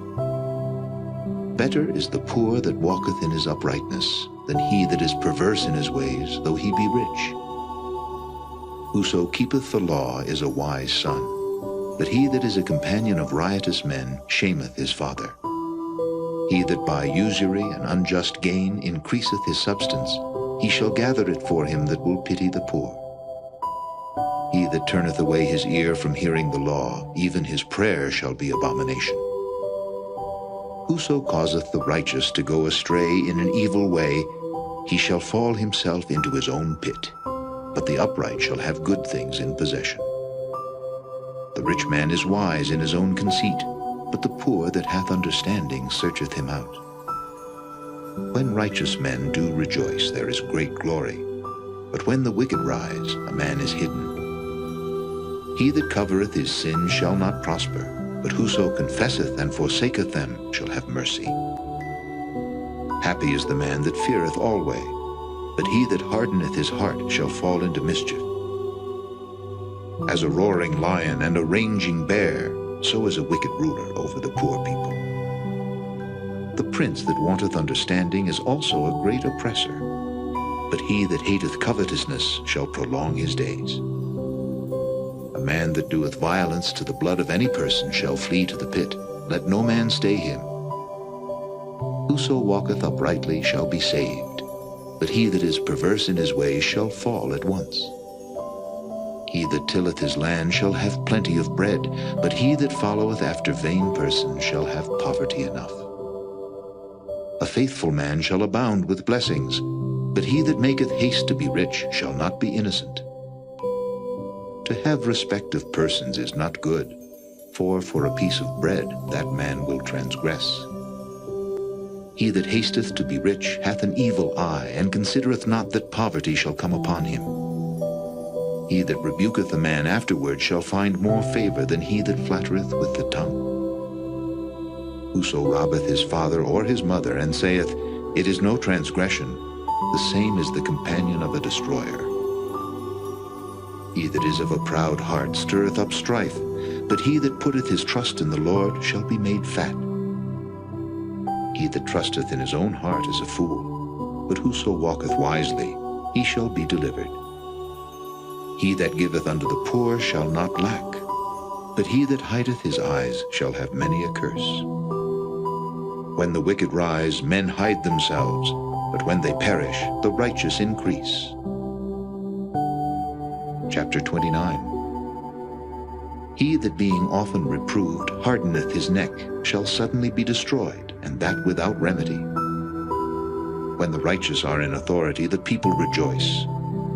[SPEAKER 2] Better is the poor that walketh in his uprightness, than he that is perverse in his ways, though he be rich. Whoso keepeth the law is a wise son, but he that is a companion of riotous men shameth his father. He that by usury and unjust gain increaseth his substance, he shall gather it for him that will pity the poor. He that turneth away his ear from hearing the law, even his prayer shall be abomination. Whoso causeth the righteous to go astray in an evil way, he shall fall himself into his own pit, but the upright shall have good things in possession. The rich man is wise in his own conceit, but the poor that hath understanding searcheth him out. When righteous men do rejoice, there is great glory, but when the wicked rise, a man is hidden. He that covereth his sins shall not prosper, but whoso confesseth and forsaketh them shall have mercy. Happy is the man that feareth alway, but he that hardeneth his heart shall fall into mischief. As a roaring lion and a raging bear, so is a wicked ruler over the poor people. The prince that wanteth understanding is also a great oppressor, but he that hateth covetousness shall prolong his days. A man that doeth violence to the blood of any person shall flee to the pit. Let no man stay him. Whoso walketh uprightly shall be saved, but he that is perverse in his ways shall fall at once. He that tilleth his land shall have plenty of bread, but he that followeth after vain persons shall have poverty enough. A faithful man shall abound with blessings, but he that maketh haste to be rich shall not be innocent. To have respect of persons is not good, for a piece of bread that man will transgress. He that hasteth to be rich hath an evil eye, and considereth not that poverty shall come upon him. He that rebuketh a man afterward shall find more favor than he that flattereth with the tongue. Whoso robbeth his father or his mother, and saith, It is no transgression, the same is the companion of a destroyer. He that is of a proud heart stirreth up strife, but he that putteth his trust in the Lord shall be made fat. He that trusteth in his own heart is a fool, but whoso walketh wisely, he shall be delivered. He that giveth unto the poor shall not lack, but he that hideth his eyes shall have many a curse. When the wicked rise, men hide themselves, but when they perish, the righteous increase. Chapter 29. He that being often reproved hardeneth his neck shall suddenly be destroyed, and that without remedy. When the righteous are in authority, the people rejoice,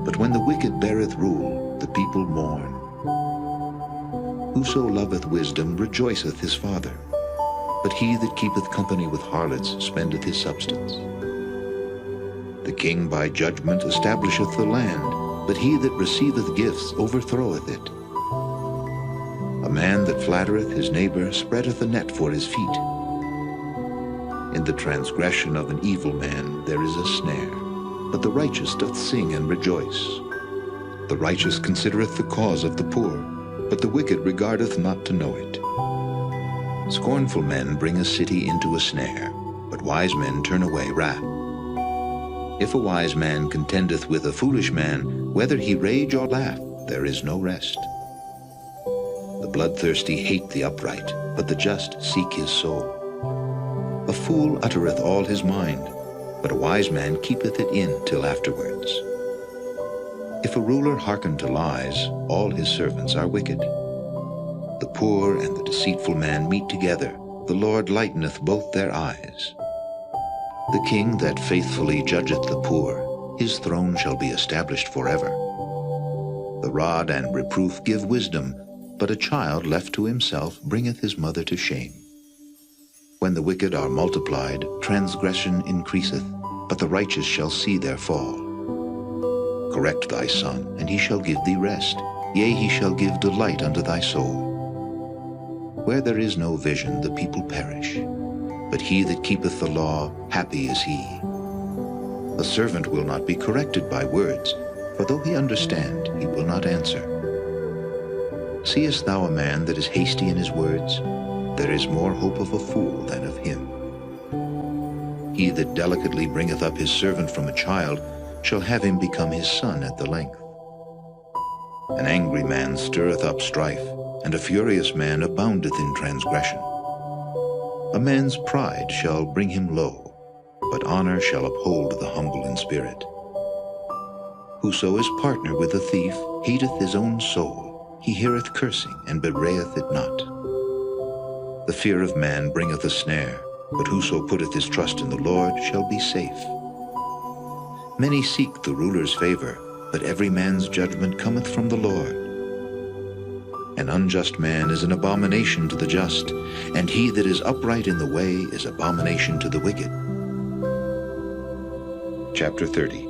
[SPEAKER 2] but when the wicked beareth rule, the people mourn. Whoso loveth wisdom rejoiceth his father, but he that keepeth company with harlots spendeth his substance. The king by judgment establisheth the land, but he that receiveth gifts overthroweth it. A man that flattereth his neighbor spreadeth a net for his feet, In the transgression of an evil man there is a snare, but the righteous doth sing and rejoice. The righteous considereth the cause of the poor, but the wicked regardeth not to know it. Scornful men bring a city into a snare, but wise men turn away wrath. If a wise man contendeth with a foolish man, whether he rage or laugh, there is no rest. The bloodthirsty hate the upright, but the just seek his soul. A fool uttereth all his mind, but a wise man keepeth it in till afterwards. If a ruler hearken to lies, all his servants are wicked. The poor and the deceitful man meet together, the Lord lighteneth both their eyes. The king that faithfully judgeth the poor, his throne shall be established forever. The rod and reproof give wisdom, but a child left to himself bringeth his mother to shame. When the wicked are multiplied, transgression increaseth, but the righteous shall see their fall. Correct thy son, and he shall give thee rest, yea, he shall give delight unto thy soul. Where there is no vision, the people perish, but he that keepeth the law, happy is he. A servant will not be corrected by words, for though he understand, he will not answer. Seest thou a man that is hasty in his words? There is more hope of a fool than of him. He that delicately bringeth up his servant from a child shall have him become his son at the length. An angry man stirreth up strife, and a furious man aboundeth in transgression. A man's pride shall bring him low, but honor shall uphold the humble in spirit. Whoso is partner with a thief hateth his own soul. He heareth cursing, and bewrayeth it not. The fear of man bringeth a snare, but whoso putteth his trust in the Lord shall be safe. Many seek the ruler's favor, but every man's judgment cometh from the Lord. An unjust man is an abomination to the just, and he that is upright in the way is abomination to the wicked. Chapter 30.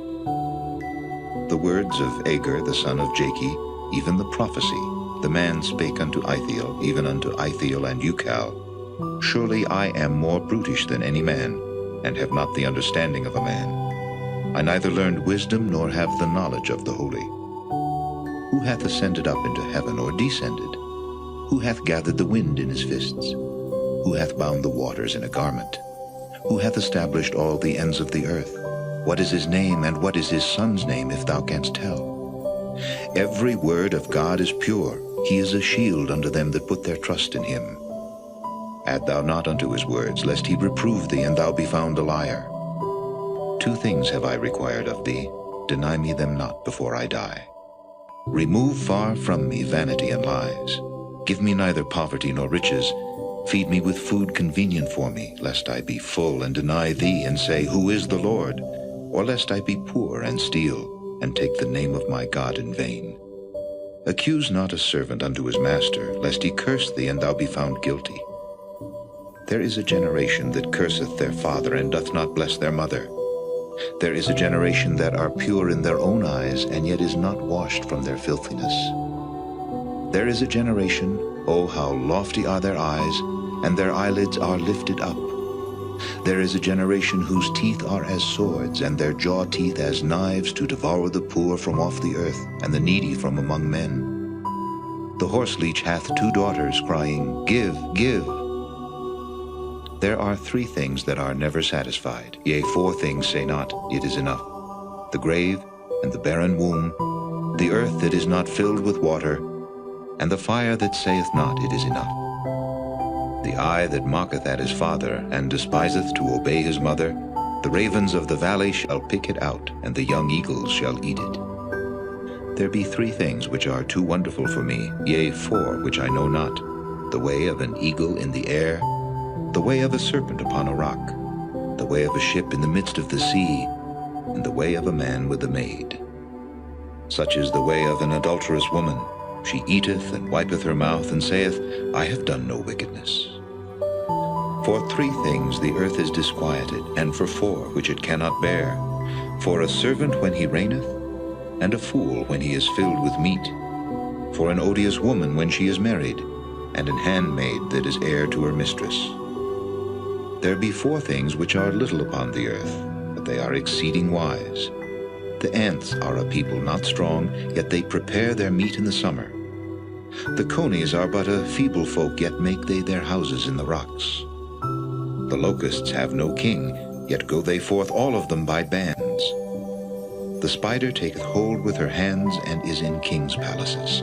[SPEAKER 2] The words of Agur the son of Jakeh, even the prophecy, the man spake unto Ithiel, even unto Ithiel and Ucal, Surely I am more brutish than any man, and have not the understanding of a man. I neither learned wisdom nor have the knowledge of the holy. Who hath ascended up into heaven, or descended? Who hath gathered the wind in his fists? Who hath bound the waters in a garment? Who hath established all the ends of the earth? What is his name, and what is his son's name, if thou canst tell? Every word of God is pure. He is a shield unto them that put their trust in him. Add thou not unto his words, lest he reprove thee, and thou be found a liar. 2 things have I required of thee. Deny me them not before I die. Remove far from me vanity and lies. Give me neither poverty nor riches. Feed me with food convenient for me, lest I be full and deny thee, and say, Who is the Lord? Or lest I be poor and steal, and take the name of my God in vain. Accuse not a servant unto his master, lest he curse thee, and thou be found guilty. There is a generation that curseth their father, and doth not bless their mother. There is a generation that are pure in their own eyes, and yet is not washed from their filthiness. There is a generation, O how lofty are their eyes, and their eyelids are lifted up. There is a generation whose teeth are as swords, and their jaw teeth as knives, to devour the poor from off the earth, and the needy from among men. The horseleech hath 2 daughters, crying, Give, give. There are 3 things that are never satisfied, yea, 4 things say not, It is enough: the grave, and the barren womb, the earth that is not filled with water, and the fire that saith not, It is enough. The eye that mocketh at his father, and despiseth to obey his mother, the ravens of the valley shall pick it out, and the young eagles shall eat it. There be 3 things which are too wonderful for me, yea, 4 which I know not: the way of an eagle in the air, the way of a serpent upon a rock, the way of a ship in the midst of the sea, and the way of a man with a maid. Such is the way of an adulterous woman. She eateth and wipeth her mouth, and saith, I have done no wickedness. For 3 things the earth is disquieted, and for 4 which it cannot bear: for a servant when he reigneth, and a fool when he is filled with meat; for an odious woman when she is married, and an handmaid that is heir to her mistress. There be four things which are little upon the earth, but they are exceeding wise. The ants are a people not strong, yet they prepare their meat in the summer. The conies are but a feeble folk, yet make they their houses in the rocks. The locusts have no king, yet go they forth all of them by bands. The spider taketh hold with her hands, and is in kings' palaces.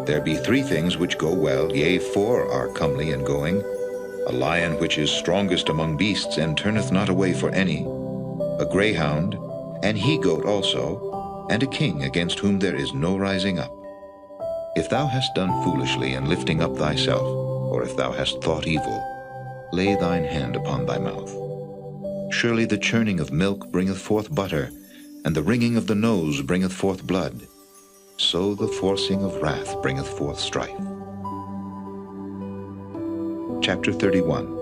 [SPEAKER 2] There be three things which go well, yea, four are comely and going. A lion which is strongest among beasts, and turneth not away for any. A greyhound, an he-goat also, and a king against whom there is no rising up. If thou hast done foolishly in lifting up thyself, or if thou hast thought evil, lay thine hand upon thy mouth. Surely the churning of milk bringeth forth butter, and the wringing of the nose bringeth forth blood. So the forcing of wrath bringeth forth strife. Chapter 31.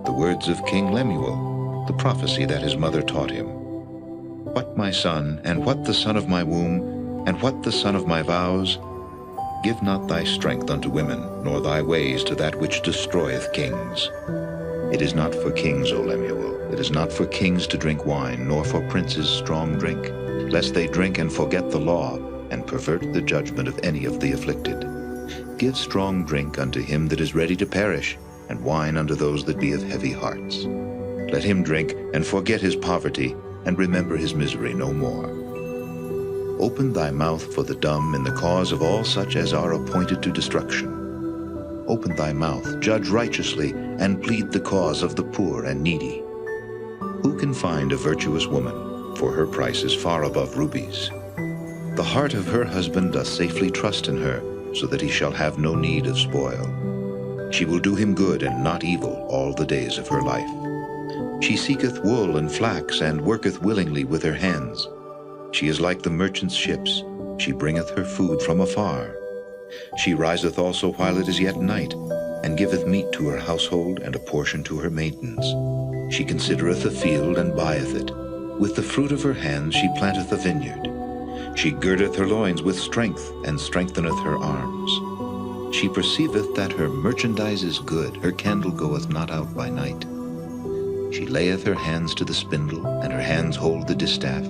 [SPEAKER 2] The words of King Lemuel, the prophecy that his mother taught him. What, my son, and what the son of my womb, and what the son of my vows? Give not thy strength unto women, nor thy ways to that which destroyeth kings. It is not for kings, O Lemuel, it is not for kings to drink wine, nor for princes strong drink, lest they drink and forget the law, and pervert the judgment of any of the afflicted. Give strong drink unto him that is ready to perish, and wine unto those that be of heavy hearts. Let him drink, and forget his poverty, and remember his misery no more. Open thy mouth for the dumb in the cause of all such as are appointed to destruction. Open thy mouth, judge righteously, and plead the cause of the poor and needy. Who can find a virtuous woman? For her price is far above rubies. The heart of her husband doth safely trust in her, so that he shall have no need of spoil. She will do him good and not evil all the days of her life. She seeketh wool and flax, and worketh willingly with her hands. She is like the merchant's ships. She bringeth her food from afar. She riseth also while it is yet night, and giveth meat to her household, and a portion to her maidens. She considereth a field, and buyeth it. With the fruit of her hands she planteth a vineyard. She girdeth her loins with strength, and strengtheneth her arms. She perceiveth that her merchandise is good, her candle goeth not out by night. She layeth her hands to the spindle, and her hands hold the distaff.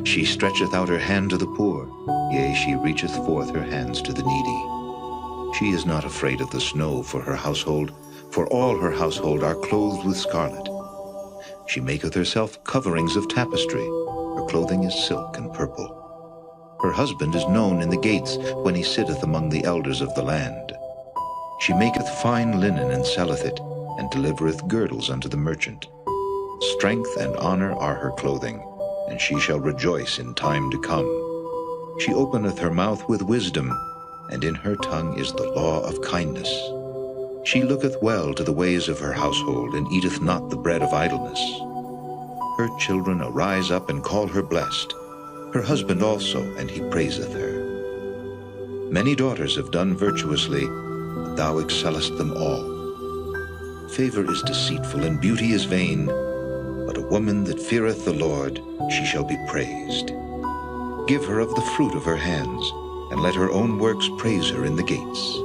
[SPEAKER 2] She stretcheth out her hand to the poor, yea, she reacheth forth her hands to the needy. She is not afraid of the snow for her household, for all her household are clothed with scarlet. She maketh herself coverings of tapestry, her clothing is silk and purple. Her husband is known in the gates, when he sitteth among the elders of the land. She maketh fine linen and selleth it, and delivereth girdles unto the merchant. Strength and honor are her clothing, and she shall rejoice in time to come. She openeth her mouth with wisdom, and in her tongue is the law of kindness. She looketh well to the ways of her household, and eateth not the bread of idleness. Her children arise up and call her blessed, her husband also, and he praiseth her. Many daughters have done virtuously, but thou excellest them all. Favor is deceitful, and beauty is vain, but a woman that feareth the Lord, she shall be praised. Give her of the fruit of her hands, and let her own works praise her in the gates.